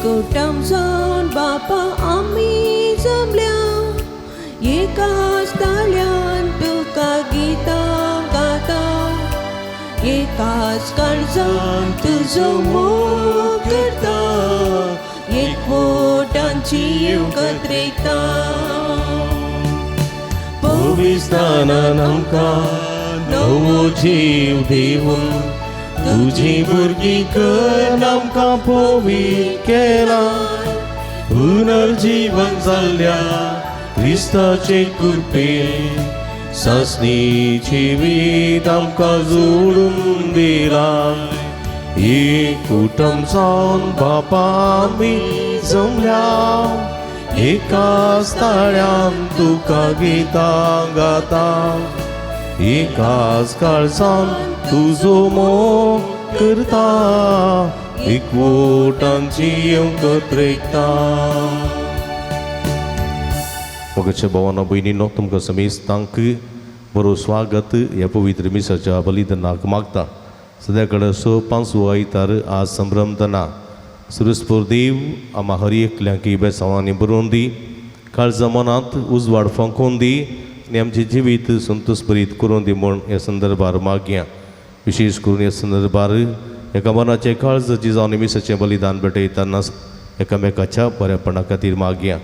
कोटम जाऊन बापा आम्ही जमल्या एकाच ताळ्यान तुका गितां गाता एकाच काळजान तुजो मोग करता एकवटांची एकत्रिता पवित्रान आमकां नवो जीव दिवून तुझी भुरगीं कर आमकां पवित्र केलां पुनर्जीवन जाल्ल्या क्रिस्ताचे कृपेन सासणी जिवीत आमकां जोडून दिलां एक कुटुंब जावन बापा आमी जमल्या एकाच ताळ्यान तुका गितां गाता एकाच काळजान तुजो मोग करता एकवटांची एकत्रिता. मोगाच्या भावांनो भयणींनो तुमकां समेस्तांक बरो स्वागत ह्या पवित्र मिसाच्या बलिदानाक मागता. सद्या कडेन 5 आयतार आज संभ्रमतना सुरस्पोर देव आम्हा हर एकल्यांक बेसांवांनी बरोवन दी काळजा मनांत उजवाड फंकोवन दी आनी आमचें जिवीत संतोश भरीत करून दी म्हूण ह्या संदर्भार मागया. विशेष करून ह्या संदर्भार एका मनाचें काळज जिजावनी मिसाचें बलिदान भेटयतना एकामेकाच्या बऱ्यापणा खातीर मागया.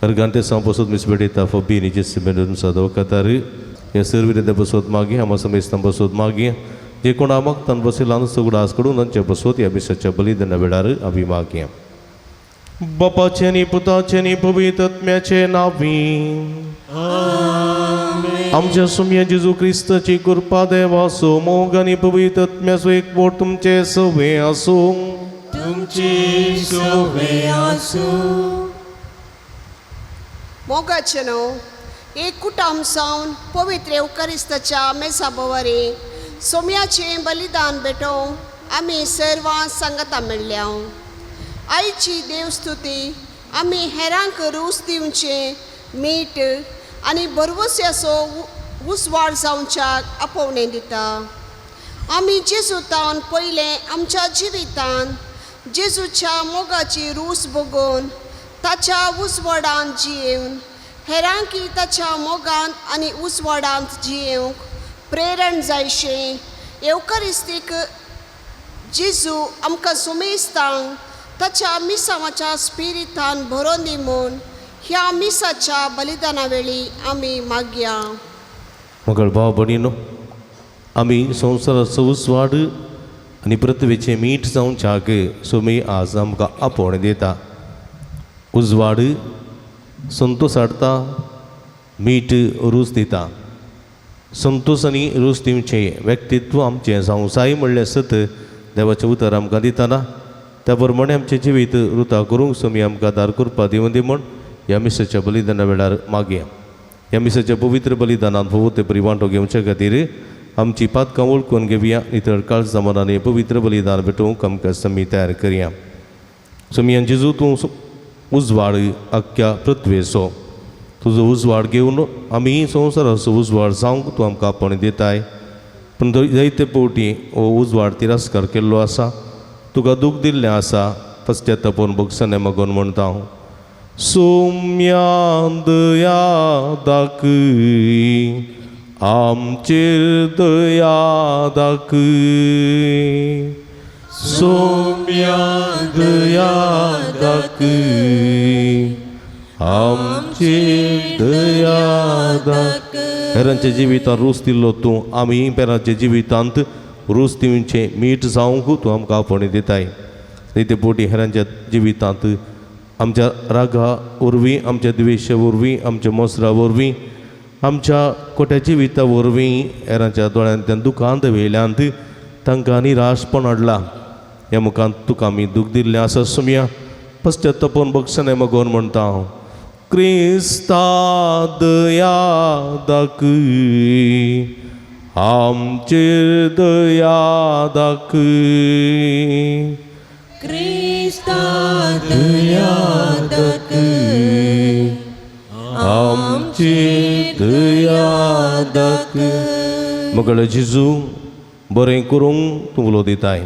अर्गांते सावन बसोत मिस भेटयता फबी निजे सिमेंटून सदव कतार ह्या सर्विरेंत बसोत मागया आमा समेस्तान बसोत मागया जे कोण मागतान बसयलां सगळास कडून तांचे बसोत ह्या मिसाच्या बलिदाना वेळार आमी मागया. बापाचे आनी पुताचे आनी पवित्र आत्म्याचे नांवी आमच्या सुम्या जेजू क्रिस्ताची कृपा देवाचो मोग आनी पवित्र आत्म्याचो एकवट तुमचे सवे आसूं तुमची सवे आसूं. मोगाचेनो एक कुटुंब जावन पवित्र एवकारिस्ताच्या मेसा बोवारी सोम्याचें बलिदान भेटोवंक आमी सर्वां सांगता मेळ्ळ्या. आयची देवस्तुती आमी हेरांक रूच दिवचें मीठ आनी बरवस्याचो उसवाड जावच्याक आपोवणें दिता. आमी जेजूतान पयलें आमच्या जिवितान जेजूच्या मोगाची रूच भोगून ताच्या उसवाडांत जियेवन हेरांकी ताच्या मोगांत आनी उसवाडांत जियेवंक प्रेरण जायशें एवकारिस्तीक जेजू आमकां सुमेस्तांक ताच्या मिसावाच्या स्पिरितान भरोवन दी म्हूण ह्या मिसाच्या बलिदाना वेळी आमी मागया. मगळ भाव भयणींनो आमी संवसाराचो उसवाड आनी पृथ्वीचें मीठ जावच्याक सोमी आज आमकां आपोवणें दिता. उजवाड संतोश हाडटा मीठ रूच दिता. संतोश आनी रूच दिवचें व्यक्तित्व आमचें जावं जाय म्हणलें सत देवाचें उतर आमकां दितना त्या प्रमाणे आमचें जिवीत रुता करूंक सोमी आमकां दार करपा दिवन दी म्हूण ह्या मिसाच्या बलिदाना वेळार मागया. ह्या मिसाच्या पवित्र बलिदानांत फोव ते बरी वांटो घेवचे खातीर आमची पातकां वळखून घेवया. नितळ काळजा मनान पवित्र बलिदान भेटोवंक आमकां समी तयार करया. सोमी जेजू तूं उजवाड आख्ख्या पृथ्वेचो तुजो उजवाड घेवन आमी संवसाराचो उजवाड जावंक तूं आमकां आपण दिताय. पूण जायते फावटी हो उजवाड तिरस्कार केल्लो आसा तुका दूख दिल्लें आसा पश्चातापोवन भोगसने मागोवन म्हणटा हांव सोम्या दया दाखय आमचेर दया दाखय सोम्या दया दाखय आमचेर दया दाखय. हेरांच्या जिवितांत रूच दिल्लो तूं आमी पेरांच्या जिवितांत रूच दिवचें मीठ जावंक तूं आमकां आपण दिताय. ते पोटी हेरांच्या जिवितांत आमच्या रागा वरवीं आमच्या द्वेशा वरवीं आमच्या मोसरा वरवीं आमच्या खोट्या जिविता वरवीं हेरांच्या दोळ्यांतल्यान दुखांत वेयल्यांत तांकां निराशपण हाडला. ह्या मुखांत तुका आमी दूख दिल्लें आसा सोम्या पश्चातापोवन भोगसने मागोवन म्हणटा हांव क्रिस्ता दया दाखय आमचेर दया दाखय क्रिस्ता दया दाखय आमचेर दया दाखय मगळ जेजू बरें करूंक तूं उलोवदिताय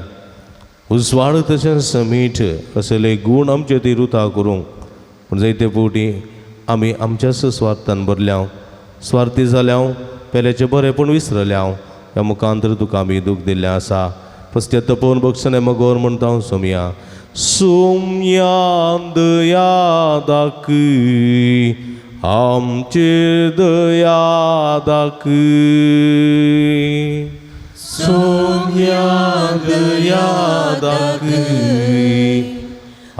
उजवाड तशेंच मीठ असले गूण आमचे ती रुता करूंक पूण जायते फावटी आमी आमच्याच स्वार्थान भरल्या स्वार्थी जाल्या पेल्याचें बरेंपण विसरल्या ह्या मुखांतर तुका आमी दूख दिल्लें आसा फस्त्या तपोवन बक्षणे मगोर म्हणटा हांव सोमया सोमया दया दाखय आमचेर दया दाखय सोमया दया दाखय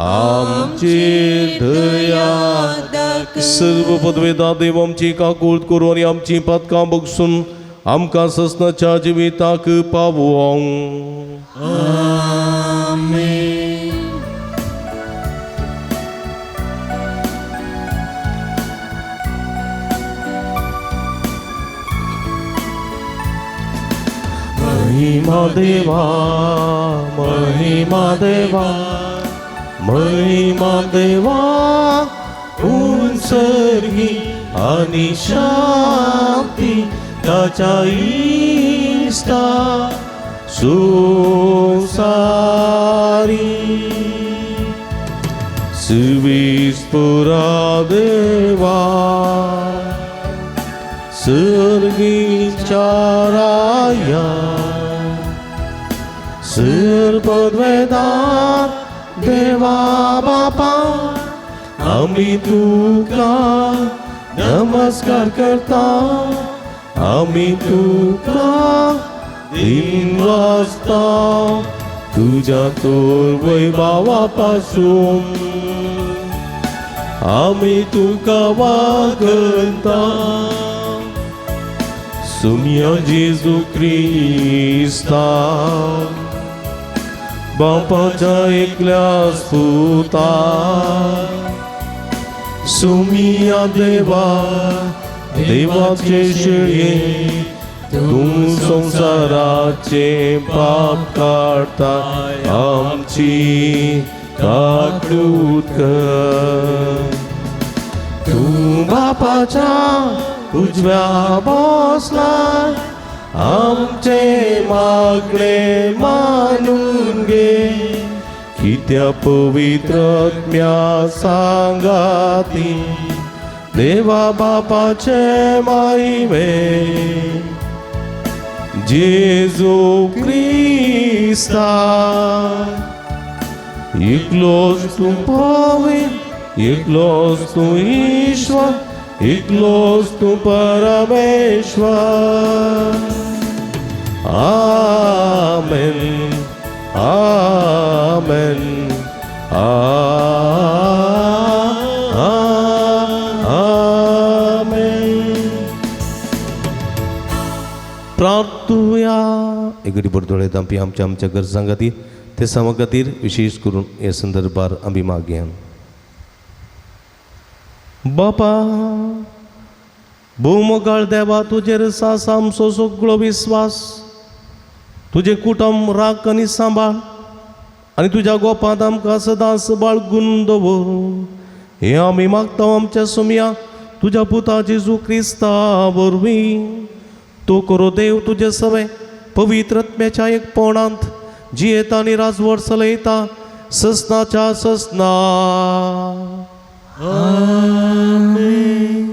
आमचेर दया दाखय सर्व पदवेदा देव आमची काकूळट करूं आनी आमची पातकां बगसून आमकां ससनाच्या जिविताक पावोवं महिमा देवा महिमा देवा महिमा देवा उंचरगी आणि शांती ताच्या इष्टा संसारी सुविस्पुरा देवा सर्गीच्या राया सर्ववेदांत देवा बापा आमी तुका नमस्कार करता आमी तुका दिन वाजता तुझ्या तोर वैभवा पासून आमी तुका वागता सुम्या जेजू क्रिस्ता बापाच्या एकल्या सुता सुमिया देवा देवाचे शेळये तूं संसाराचे पाप काढता आमची काकूट कर तूं बापाच्या उजव्या बसलाय आमचे मागणे मानून घे कित्या पवित्र आत्म्या सांगाती देवा बापाचे महिमे जेजू क्रिस्ता एकलोच तूं पवित्र एकलोच तूं ईश्वर एकलोच तूं परमेश्वर आमेन आमेन आमेन प्रार्थुया एक घडी परतोळे तांपी आमच्या गरजां खातीर ते सामा खातीर विशेष करून हे संदर्भार आमी मागया बापा भौमकाळ देवा तुजेर सास आमचो सगळो विस्वास तुजे कुटुंब राख आनी सांबाळ आनी तुज्या गोपांत आमकां सदांच बाळगून दवर हे आमी मागता आमच्या सुम्या तुज्या पुता जेजू क्रिस्ता वरवीं तो करो देव तुजे सवे पवित्र आत्म्याच्या एकपणांत जियेता आनी राजवट चलयता ससनाच्या ससना आमेन.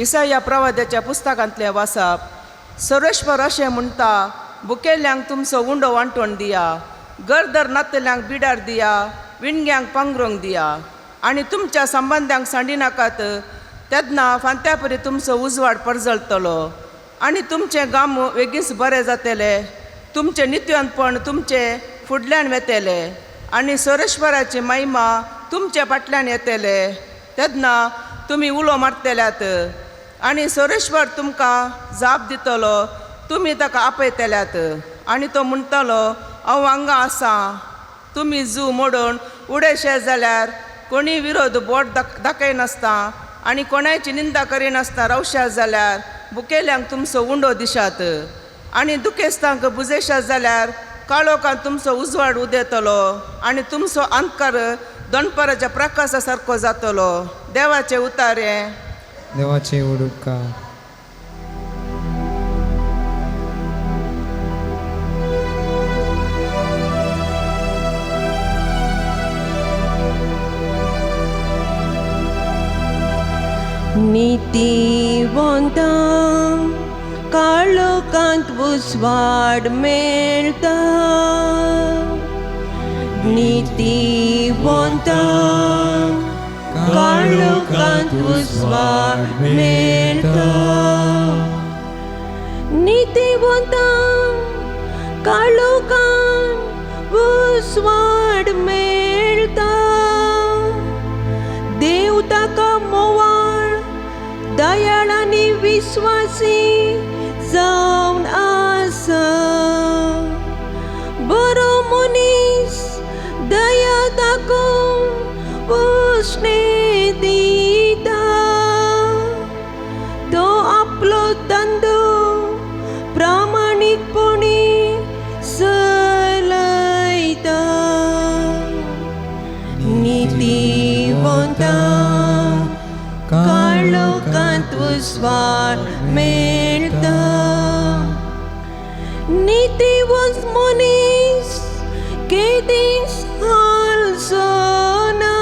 इसाया प्रवाद्याच्या पुस्तकांतले वाचप सर्वेश्वर अशें म्हणटा बुकेल्यांक तुमचो उंडो वांटोण दिया गरदर नातल्यांक बिडार दिया विणग्यांक पांगरोंक दिया आनी तुमच्या संबंधांक सांडी नाकात तेन्ना फांत्यापरी तुमचो उजवाड परजळटलो आनी तुमचें गाम वेगीच बरें जातले तुमचें नित्यांतपण तुमचे फुडल्यान वेतेले आनी सर्वेश्वराची महिमा तुमच्या फाटल्यान येतले तेन्ना तुमी उलो मारतल्यात आनी सर्वेश्वर तुमकां जाप दितलो तुमी ताका आपयतल्यात आनी तो म्हणटलो हांव हांगा आसा. तुमी जू मोडून उडेशे जाल्यार कोणी विरोध बोट दाखयनासता आनी कोणाची निंदा करिनासता रावशात जाल्यार बुकेल्यांक तुमचो उंडो दिशात. आनी दुखेस्तांक बुजेशात जाल्यार काळोखान तुमचो उजवाड उदेतलो आनी तुमचो अंतकार दनपाराच्या प्रकाशा सारको जातलो. देवाचे उतारे. देवाचे उडुका. नीतिवंतांक काळोखांत उजवाड मेळटा. नीतिवंतांक काळोखांत उजवाड मेळटा. नीतिवंतांक काळोखांत उजवाड मेळटा. देव ताका मोवाळ दयाळ आनी विश्वासी जावन आसा. बरो मनीस दया दाखोवन उश्णे दिता. तो आपलो धंदो प्रामाणीकपणी चलयता. नीतिवंतांक काळोखांत उजवाड मेळटा. नीतिवंत मनीस केदींच हालचना.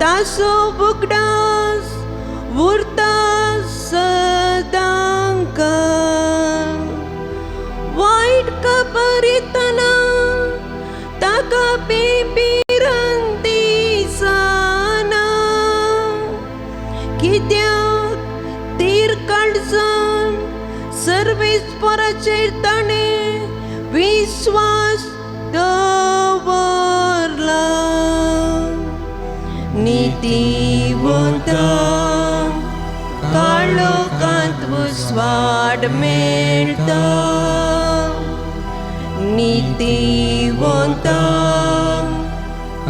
ताचो उगडास उरता सदांक. वायट खबर येतना ताका बेबिरांत दिसना. कित्याक तीर काडचन सर्वेस्पराचेर ताणें विश्वास दवरला. नीतिवंतांक काळोखांत उजवाड मेळटा. नीतिवंतांक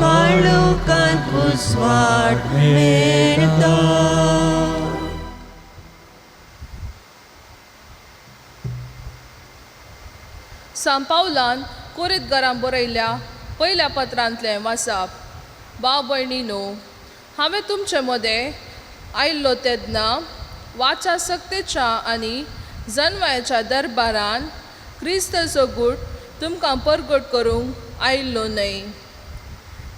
काळोखांत उजवाड मेळटा. सांत पावलान कोरिंथकारांक बरयल्ल्या पयल्या पत्रांतलें वाचप. भाव भयणीनो, हांवें तुमचे मदें आयिल्लो तेन्ना वाचासक्तेच्या आनी जन्मायाच्या दरबारान क्रिस्ताचो गूट तुमकां परगट करूंक आयिल्लो न्हय.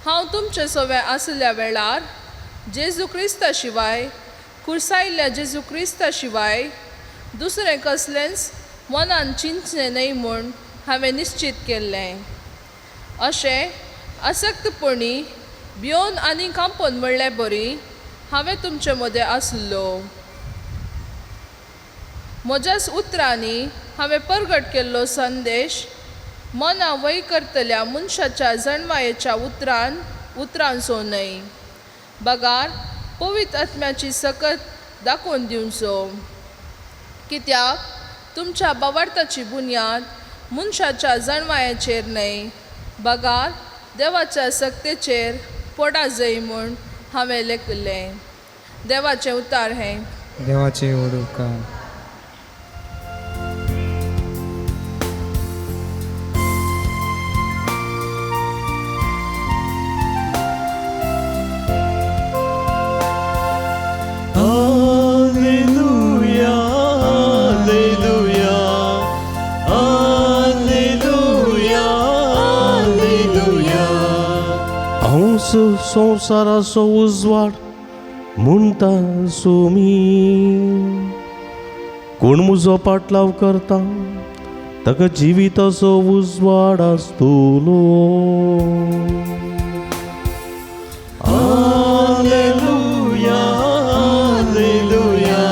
हांव तुमचे सोवे आसल्या वेळार जेजू क्रिस्ता शिवाय कुर्सायिल्ल्या जेजू क्रिस्ता शिवाय दुसरें कसलेंच मनान चिंतचें न्हय म्हूण हांवें निश्चीत केल्लें. अशें आसक्तपणी भिवन आनी कांपोवन म्हणलें बरी हांवें तुमचे मदें आसलो. म्हज्याच उतरांनी हांवें परगट केल्लो संदेश मना वय करतल्या मनशाच्या जन्मायेच्या उतरांचो न्हय, बगार पवित्र आत्म्याची सकत दाखोवन दिवचो. कित्याक तुमच्या बावार्थाची बुनयाद मनशाच्या जन्मायेचेर न्हय, बगार देवाच्या सक्तेचेर पडा जाय म्हूण हांवें लेखलें. देवाचें उतार हें. देवाचे उडुका. संसाराचो उजवाड म्हणटा सोमी. कोण म्हजो पाटलाव करता ताका जिविताचो उजवाड आसतलो. Hallelujah hallelujah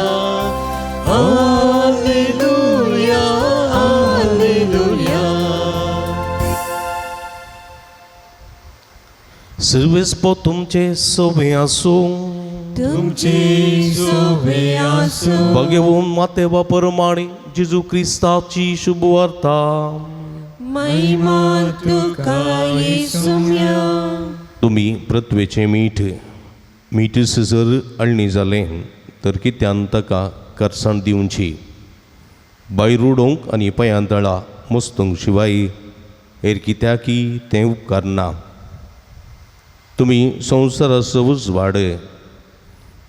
hallelujah hallelujah. सर्वेस्पो तुमचे सोबे आसूं. तुमचे सोबे आसूं. भगवून माते वापरमाणी जेजू क्रिस्ताची शुभवार्ता. महिमा तुका येसुम्या. तुम्ही पृथ्वेचे मीठ. मीठच जर अळणी जालें तर कित्यान ताका करसाण दिवची. भायर उडोवंक आनी पांयां तळां मुस्तूंक शिवाय हेर कित्याकी तें उपकार ना. तुमी संवसाराचो उजवाड.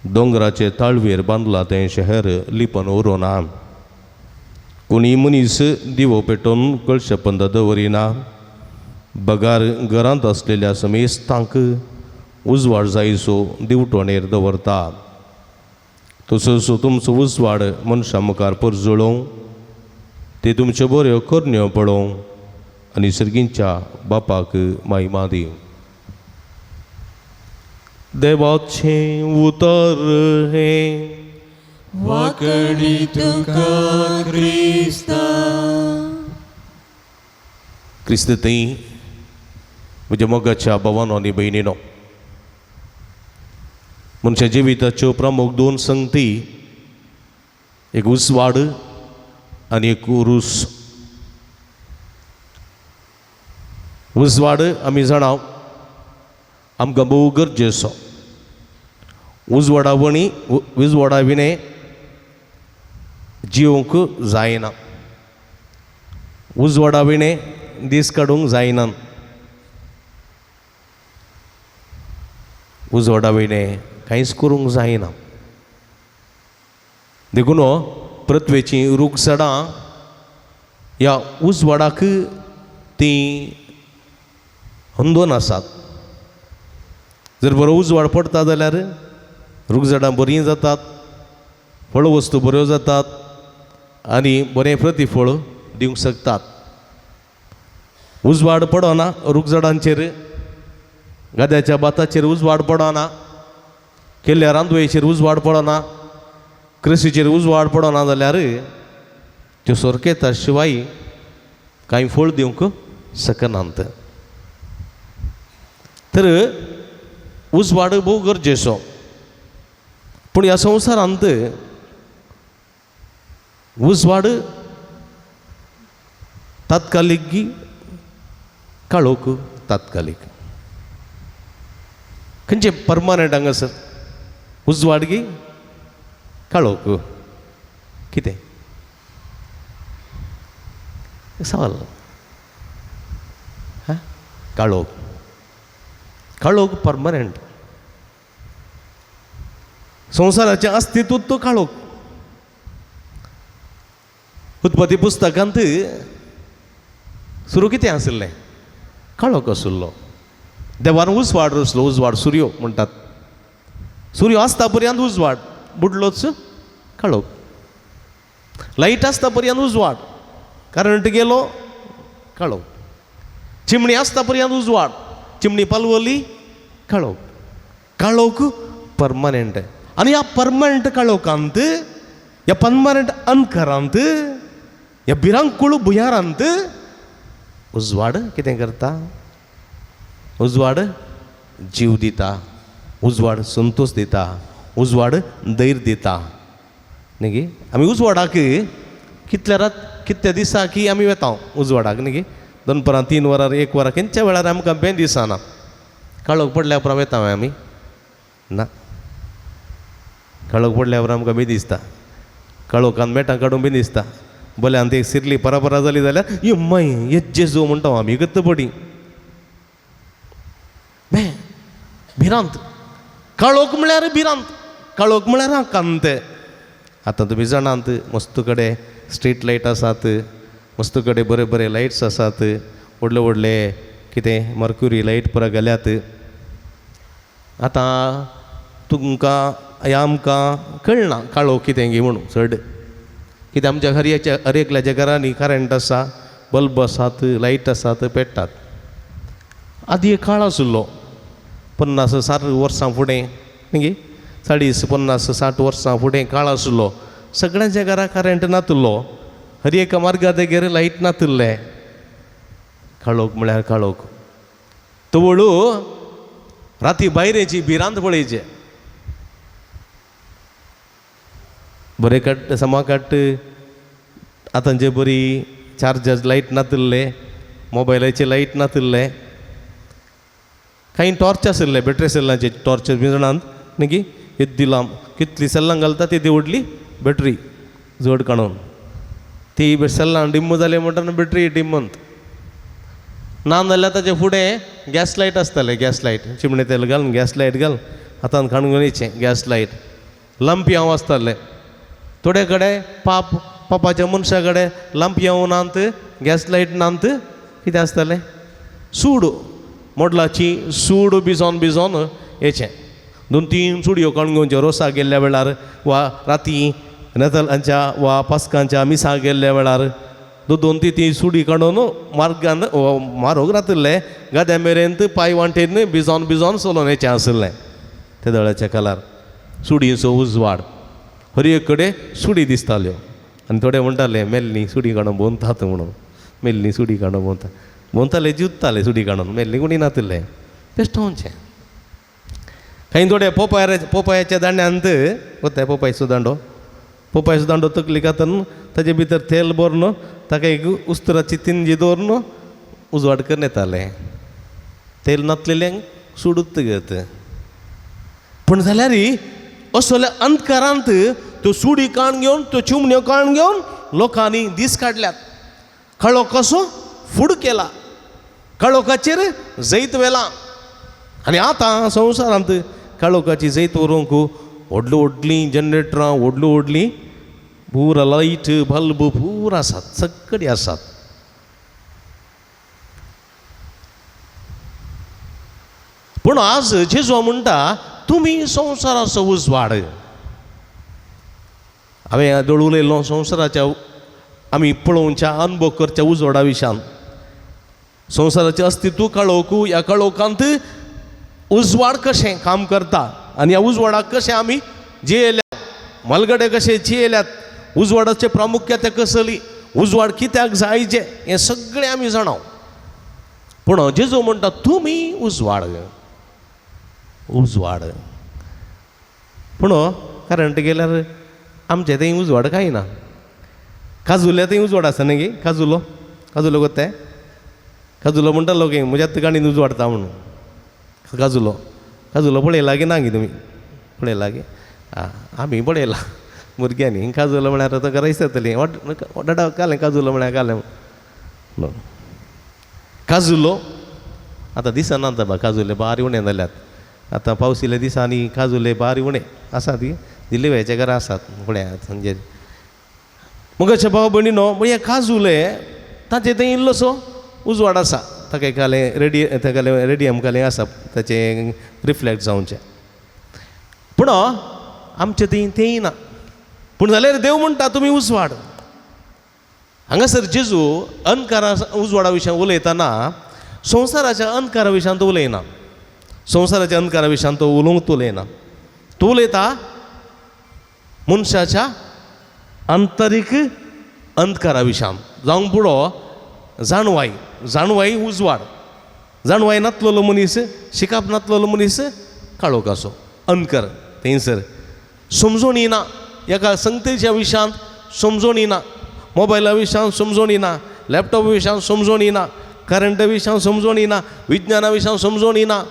दोंगराचे ताळवेर बांदलां तें शहर लिपन उरोना. कोणी मनीस दिवो पेटोवन कळशेपंद दवरिना. बगार घरांत आसलेल्या समेस्तांक उजवाड जायसो दिवटोणेर दवरता. तसोच तुमचो उजवाड मनशां मुखार परजळोवं ते तुमच्यो बऱ्यो करण्यो पळोवं आनी सर्गींच्या बापाक महिमा दी. देवाचें उतर हे वाकडी तुका क्रिस्ता. क्रिस्तती म्हज्या मोगाच्या भावांनो आनी भयणीनो, मनशा जिविताच्यो प्रमुख दोन संगती, एक उजवाड आनी एक उरूस. उजवाड आमी जाणाव आमकां भोव गरजेचो. उजवाडा विणे जिवंक जायना. उजवाडा विणे दीस काडूंक जायना. उजवाडा विणे कांयच करूंक जायना. देखून पृथ्वेची रूख झाडां ह्या उजवाडाक ती हंदोन आसात. जर बरो उजवाड पडटा जाल्यार रूख झाडां बरीं जातात, फळ वस्तू बऱ्यो जातात आनी बरें प्रतिफळ दिवंक शकतात. उजवाड पडना रूख झाडांचेर, गाद्याच्या बाताचेर उजवाड पडना, केल्ल्या रांदवेचेर उजवाड पडना, कृषीचेर उजवाड पडना जाल्यार त्यो सोरकेता शिवाय कांय फळ दिवंक शकनात. तर उजवाड भोव गरजेचो. पूण ह्या संवसारांत उजवाड तात्कालीक गी काळोख तात्कालीक. खंयचे परमानंट हांगासर उजवाड गी काळोख कितें सवाल. काळोख काळोख परमनंट. संवसाराचें अस्तित्व तो काळोख. उत्पत्ती पुस्तकांत सुरू कितें आसलें? काळोख आसलो. देवान उजवाड रचलो. उजवाड सूर्य म्हणटात. सूर्य आसता पर्यंत उजवाड, बुडलोच काळोख. लायट आसता पर्यंत उजवाड, करंट गेलो काळोख. चिमणी आसता पर्यंत उजवाड, चिमणी पालवली काळोख. काळोख परमनंट. आनी ह्या परमनंट काळोखांत, ह्या परमनंट अंधकारांत, ह्या भिरांकूळ भुंयारांत उजवाड कितें करता? उजवाड जीव दिता. उजवाड संतोष दिता. उजवाड धैर्य दिता. न्ही गे आमी उजवाडाक कितल्या दिसा की आमी वेता उजवाडाक न्ही गे. दनपरां 3 वरां 1 वरां खंयच्या वेळार आमकां बें दिसना. काळोख पडल्या उपरांत वेता आमी ना. काळोख पडल्या उपरांत आमकां बी दिसता. काळोखान मेटां काडून बी दिसता. बोल्यान ती सिरली परापरा जाली जाल्यार ये माय ये जेजू म्हणटा आमी गत्त पडी. भिरांत. काळोख म्हळ्यार भिरांत. काळोख म्हळ्यार कांत. आतां तुमी जाणात मस्त कडेन स्ट्रीट लायट आसात, मस्त कडेन बरे बरे लायट्स आसात, व्हडले व्हडले कितें मर्क्युरी लायट पुरो गेल्यात. आतां तुमकां आमकां कळना काळोख कितें गे म्हणून चड. कित्याक आमच्या हर एकल्याच्या घरांनी करंट आसा, बल्ब आसात, लायट आसात, पेट्टात. आदीं एक काळ आसलो 50-60 वर्सां फुडें न्ही 40-50-60 वर्सां फुडें काळ आसलो. सगळ्यांच्या घरा करंट नातलो. हर एका मार्गा देगेर लायट नातले. काळोख म्हळ्यार काळोख. तवळू राती भायरेची भिरांत पळयचे. बरे काट समा काट आतांचे बरी चार्जर लाईट नातिल्ले मोबायलाचे लाईट नातिल्ले काही टॉर्च आसले बॅटरी सेल्लांचे टॉर्च बी जाणांत न्ही की येद्दी लांब कितली सेल्लां घालता ती व्हडली बॅटरी जड काडून ती सेल्लां डिम्म जाले म्हणटा बॅटरी डिम्मंत ना जाल्यार ताचे फुडें गॅस लायट आसताले गॅस लायट चिमणे तेल घाल गॅस लायट घाल हातान काणगणेचें गॅस लायट लंपयाव आसताले थोडे कडेन पापाच्या मनशा कडेन लंपयाव नांत गॅस लायट नांत कितें आसतालें सूड मोडलाची सूड भिजोन हेचें 2-3 सुडयो कणगोवच्यो रोसाक गेल्ल्या वेळार वा राती नेतालांच्या वा पास्कांच्या मिसाक गेल्ल्या वेळार 2-3 सुडी काडून मार्गान मारूंक रातिल्ले गाद्या मेरेन पांय वांटेन भिजोन चलोवनेचें आसलें ते दळ्याच्या कालार सुडीचो उजवाड हर एक कडेन सुडी दिसताल्यो आनी थोडे म्हणटाले मेल्ली सुडी काडून भोंवतात म्हणून मेल्ली सुडी काडून भोंवताले जिवताले सुडी काडून मेल्ली कोणी नातिल्ले बेश्टोवचें काही थोडे पोपायाच्या दांड्यांत वता पोपायचो दांडो तकली कातन ताचे भितर तेल भरून ताका एक उस्तराची तिंजी दवरून उजवाड करून येताले तेल नातलेल्यांक सोडूत घेत पूण जाल्यार असल्या अंतकारांत त्यो सुडी काण घेवन त्यो चिमण्यो काण घेवन लोकांनी दीस काडल्यात काळोख कसो फूड केला काळोखाचेर जैत वेला आनी आतां संवसारांत काळोखाची जैत व्हरूंक व्हडलीं जनरेटरां व्हडलीं पुरा लायट बल्ब पुरा आसात सगळी आसात पूण आज जेजू म्हणटा तुमी संवसाराचो उजवाड हांवें दळ उलयलो संवसाराच्या आमी पळोवच्या अनुभव करच्या उजवाडा विशयान संवसाराचें अस्तित्व काळोख ह्या काळोखांत उजवाड कशें काम करता आनी ह्या उजवाडाक कशें आमी जियेल्यात मलगडे कशे जियेल्यात उजवाडाचे प्रामुख्यता कसली उजवाड कित्याक जायचे हें सगळें आमी जाणाव पूण जेजू म्हणटा तुमी उजवाड पूण कारण गेल्यार आमचे थंय उजवाड कांय ना काजुल्या थंय उजवाड आसा न्ही गे काजुलो कोत्ताय काजुलो म्हणटालो गे म्हज्याच गाडीन उजवाडता म्हणून काजुलो पळयला गे ना गे तुमी पळयला गे आमी पळयला भुरग्यांनी काजुलो म्हळ्यार ताका रायस जातली डडा कालें काजुलो म्हळ्यार कालें काजुलो आतां दिसना बा काजुले बारी उणें जाल्यात आतां पावसिल्ल्या दिसांनी काजुले बारी उणें आसा ती दिल्ली वेच्या घरां आसात फुडें म्हणजे मुगाचे भाव भयणीनो हे काजुले ताचे थंय इल्लोसो उजवाड आसा ताका कालें रेडियम कालें आसा ताचें रिफ्लेक्ट जावचें पूण आमचे थंय तेंय ना पूण जाल्यार देव म्हणटा तुमी उजवाड हांगासर जेजू अंधकारा उजवाडा विशयान उलयतना संवसाराच्या अंधकारा विशयान तो उलयना संवसाराच्या अंधकारा विशयान तो उलोवंक उलयना तो उलयता मनशाच्या आंतरीक अंधकारा विशयान जावंक पुडो जाणवाई उजवाड जाणवाई नातलेलो मनीस शिकाप नातलेलो मनीस काळोखाचो अंधकार थंयसर समजून येना एका संगतेच्या विशयान समजून येना मोबायला विशयान समजून येना लॅपटॉप विशयान समजून येना करंट विशयान समजून येना विज्ञाना विशयान समजून येना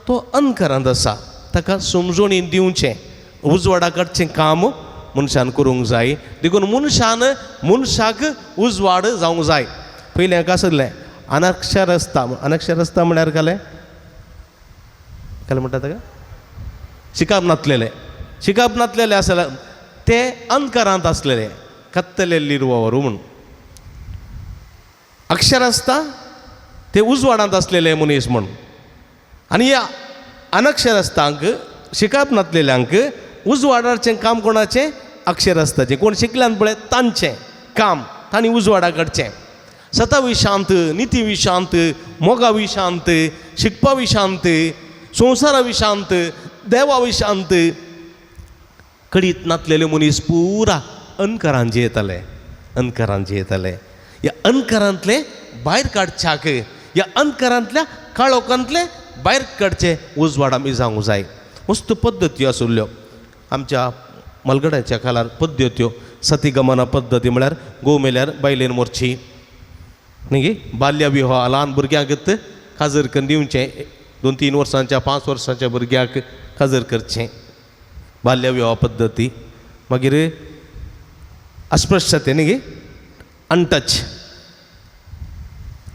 तो अंधकारांत आसा ताका समजून दिवचें उजवाडा कडचें काम मनशान करूंक जाय देखून मनशाक उजवाड जावंक जाय पयलें हाका आसलें अनक्षरस्ता म्हळ्यार कालें म्हणटा ताका शिकाप नातलेले आसले ते अंधकारांत आसलेले कत्तलेल्ली रुवावरू म्हूण अक्षरस्ता ते उजवाडांत आसलेले मनीस म्हूण आनी ह्या अनक्षरस्तांक शिकाप नातलेल्यांक उजवाडाचें काम कोणाचें अक्षरस्ताचें कोण शिकल्यान पळय तांचें काम तांणी उजवाडा कडचें सता विशांत निती विशांत मोगा विशांत शिकपा विशांत संवसारा विशांत देवा विशांत कडीत नातलेले मनीस पुरा अंधकारांत जियेताले ह्या अंधकारांतले भायर काडच्याक ह्या अंधकारांतल्या काळोखांतले भायर काडचे उजवाड आमी जावंक जाय मस्त पद्दती आसल्यो आमच्या मलगड्याच्या काळार पद्दत्यो सतीगमन पद्दती म्हळ्यार घोव मेल्यार बायलेन मरची न्ही गे बाल्य विवाह ल्हान भुरग्यांक खाजर करून दिवचें 2-3 वर्सांच्या 5 वर्सांच्या भुरग्याक खाजर करचें बाल्य विवाह पद्दती मागीर अस्पृश्यते न्ही गे अनटच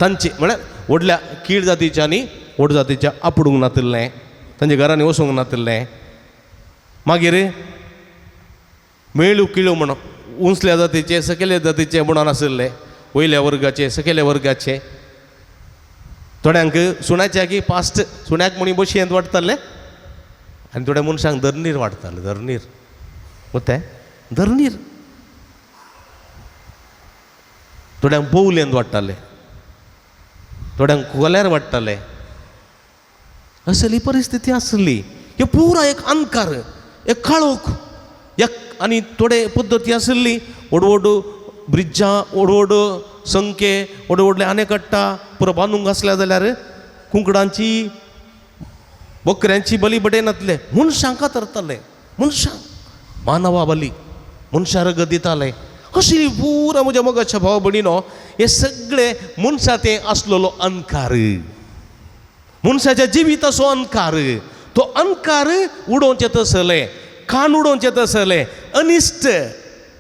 तांचे म्हळ्यार व्हडल्या कीड जातीच्या आनी व्हड जातीच्या आपडूंक नातिल्लें तांच्या घरांनी वचूंक नातिल्लें मागीर मेळू किळू म्हणून उंचल्या जातीचे सकयल्या जातीचे म्हणून आशिल्ले वयल्या वर्गाचे सकयल्या वर्गाचे थोड्यांक सुण्याच्या की फास्ट सुण्याक म्हणी बशयेंत वाडटाले आनी थोड्या मनशांक धरणीर वाडटाले धरणीर वते धरणीर थोड्यांक बोवलेंत वाडटाले थोड्यांक कोल्यार वाडटाले असली परिस्थिती आसली हे पुरा एक अंधकार एक काळोख एक आनी थोडे पद्दती आसली व्हड व्हड ब्रिज्जां व्हड व्हड संख्ये व्हड व्हडले आनेकट्टा पुरो बांदूंक आसल्या जाल्यार कुंकडांची बकऱ्यांची बली बडयनातले मनशांक तरताले मनशांक मानवा बली मनशां रगत दिताले अशी पुरा म्हज्या मोगाच्या भाव भयणीनो हे सगळे मनशांते आसलेलो अंधकार मनशाच्या जिविताचो अंधकार तो अंधकार उडोवचे तसले कान उडोवचे तसले अनिश्ट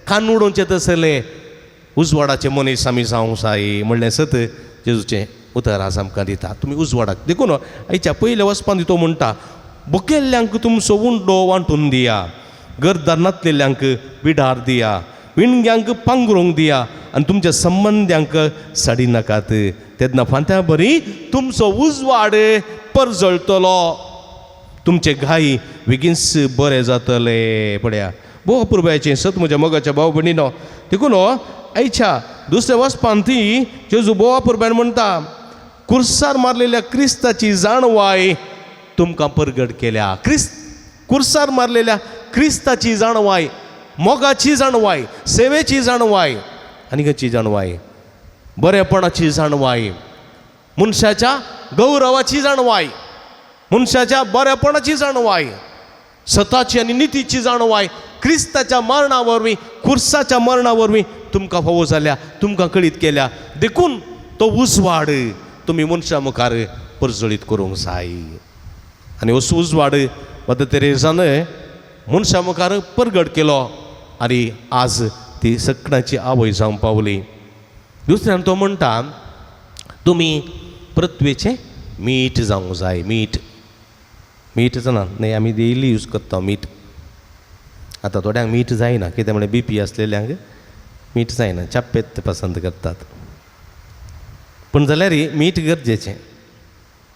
कान उडोवचे तसले उजवाडाचे मनीस आमी जावंक जाय म्हणलें सत जेजूचें उतर आज आमकां दिता तुमी उजवाडाक देखून आयच्या पयल्या वचपान तो म्हणटा भुकेल्ल्यांक तुमचो उंडो वांटून दिया गरदार नातलेल्यांक बिडार दिया विणग्यांक पांघरूंक दिया आनी तुमच्या संबंद्यांक साडी नाकात तेन्ना फांत्या बरी तुमचो उजवाड परजळटलो तुमचे घाई बेगीनच बरें जातले पळया भोव अपुरबायेचें सत म्हज्या मोगाच्या भाव भयणीनो देखून आयच्या दुसऱ्या वचपान ती जेजू भोव अपुरबायन म्हणटा कुर्सार मारलेल्या क्रिस्ताची जाणवाय तुमकां परगट केल्या कुर्सार मारलेल्या क्रिस्ताची जाणवाय मोगाची जाणवाय सेवेची जाणवाय आनी खंयची जाणवाय बरेपणाची जाणवाय मनशाच्या गौरवाची जाणवाय मनशाच्या बरेपणाची जाणवाय सताची आनी नितीची जाणवाय क्रिस्ताच्या मरणा वरवीं कुर्साच्या मरणा वरवीं तुमकां फावो जाल्या तुमकां कळीत केल्या देखून तो उजवाड तुमी मनशां मुखार परजळीत करूंक जाय आनी असो उजवाड मदर तेरेसान मनशां मुखार परगट केलो आनी आज ती सगळ्यांची आवय जावंक पावली दुसऱ्यान तो म्हणटा तुमी पृथ्वीचें मीठ जावंक जाय मीठ जाणा न्ही आमी डेली यूज करता मीठ आतां थोड्यांक मीठ जायना कित्याक म्हळ्यार BP आसलेल्यांक मीठ जायना चाप्पेत पसंत करतात पूण जाल्यार मीठ गरजेचें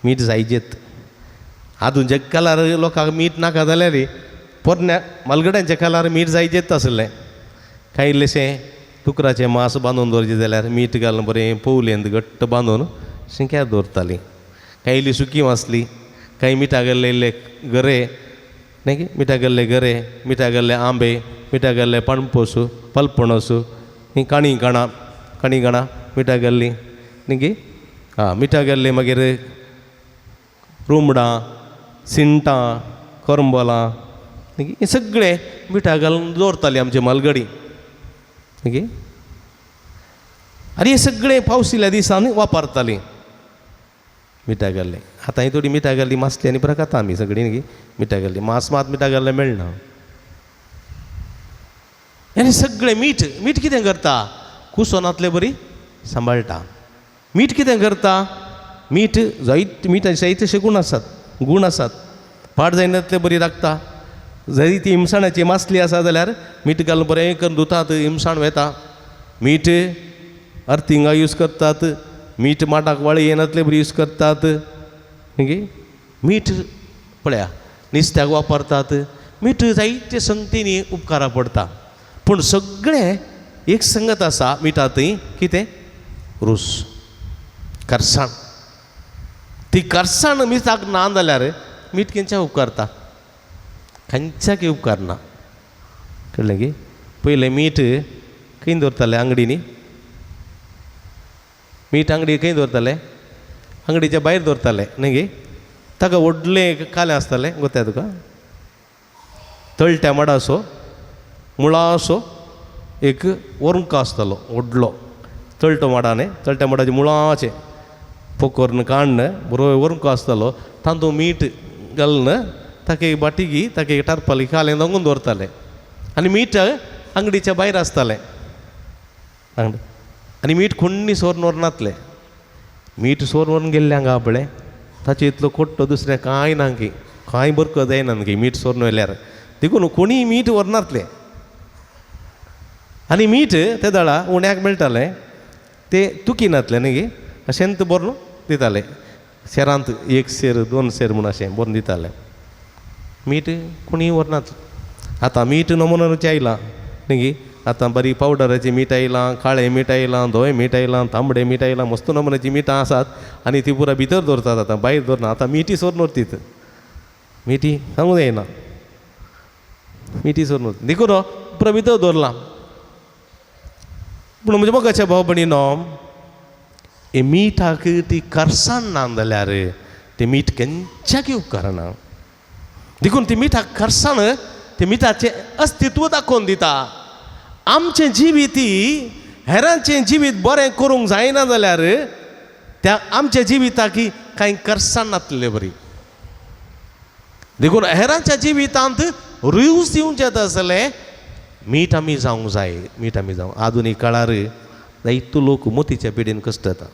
मीठ जायचेंच आदुंच्या काळार लोकांक मीठ नाका जाल्यार पोरण्या मालगड्यांच्या काळार मीठ जायचेंच आसलें कांय इल्लेशें कुकराचें मांस बांदून दवरचें जाल्यार मीठ घालून बरें पोवलेंत घट्ट बांदून शिंक्यार दवरतालीं कांय इल्लीं सुकी आसलीं कांय मिठा गेल्ले इल्ले गरे न्ही मिठा गेल्ले गरे मिठा गेल्ले आंबे मिठा गेल्ले पणपूस पलपणस ही काणी गाणा मिठा गेल्ली न्ही गे मिठा गेल्ले मागीर रुमडां सिंटां करंबलां न्ही हे सगळे मिठा घालून दवरतालीं आमचे मालगडी न्ही गे आनी हे सगळे पावसिल्ल्या दिसांनी वापरतालीं मिठा घाल्लें आतां ही थोडी मिठा घाल्ली मासली आनी बरें खाता आमी सगळीं न्ही मिठा घाल्ली मांस मात मिठा घाल्लें मेळना आनी सगळें मीठ कितें करता कुसोनांतलें बरी सांबाळटा मीठ कितें करता मीठ जायते गूण आसात पाड जायनातले बरी राखता जरी ती इमसाणाची मासली आसा जाल्यार मीठ घालून बरें करून धुतात इमसाण वेता मीठ अर्थिंगा यूज करतात मीठ माटाक वाळी येनातले बरी यूज करतात न्ही मीठ पळया नुस्त्याक वापरतात मीठ जायते संगतींनी उपकारा पडटा पूण सगळें एक संगत आसा मिठांतय कितें रूस करसाण ती करसाण मिठाक ना जाल्यार मीठ खंयच्या उपकारता खंयच्याकय उपकारना कळ्ळें की पयलें मीठ खंय दवरताले अंगडीनी मीठ अंगडी खंय दवरताले अंगडीच्या भायर दवरताले न्ही गे ताका व्हडलें कालें आसतालें गोत्या तुका तळट्या माडा असो मुळा असो एक वरुंक आसतालो व्हडलो तळटो माडाने तळट्या माडाचे मुळाचे पोकोरन काडन बरो वरुंक आसतालो तांतूं मीठ घालन ताका एक बाटीगी ताका एक टारपाली कालें दोंगून दवरताले आनी मीठ अंगडीच्या भायर आसतालें आनी मीठ कोण्णी सोरून व्हरनातलें मीठ सोरून व्हरून गेल्ल्यांक आपळे ताचे इतलो कोट्टो दुसरें कांय ना की कांय बरको जायना की मीठ सोरून व्हेल्यार देखून कोणीय मीठ व्हरनातलें आनी मीठ ते दाळा उण्याक मेळटालें ते तुकिनातलें न्ही गे अशेंत बरोवन दिताले शेरांत 1 सेर 2 सेर म्हूण अशें बरोवन दिताले मीठ कोणीय व्हरनात आतां मीठ नमुन्याचें आयलां न्ही गे आतां बरी पावडराचें मीठ आयलां काळें मीठ आयलां धवें मीठ आयलां तांबडें मीठ आयलां मस्त नमुन्याचीं मिठां आसात आनी ती पुरा भितर दवरतात आतां भायर दवरना आतां मिठी सोरून व्हरतीत मिठी सांगूं जायना मिठी सोरून व्हरता देखून पुरा भितर दवरलां पूण म्हज्या मोगाच्या भाव भयणीनो हे मिठाक ती करसाण ना जाल्यार तें मीठ केन्च्याकय उपकारना देखून ती मिठाक करसाण ते मिठाचें अस्तित्व दाखोवन दिता आमचें जिवीत हेरांचें जिवीत बरें करूंक जायना जाल्यार त्या आमच्या जिविताक कांय करसाण नासलें बरी देखून हेरांच्या जिवितांत रूच दिवंक येता आसलें मीठ आमी जावंक जाय मीठ आमी जावं आधुनीक काळार जायतो लोक मोतीच्या पिडेन कश्टता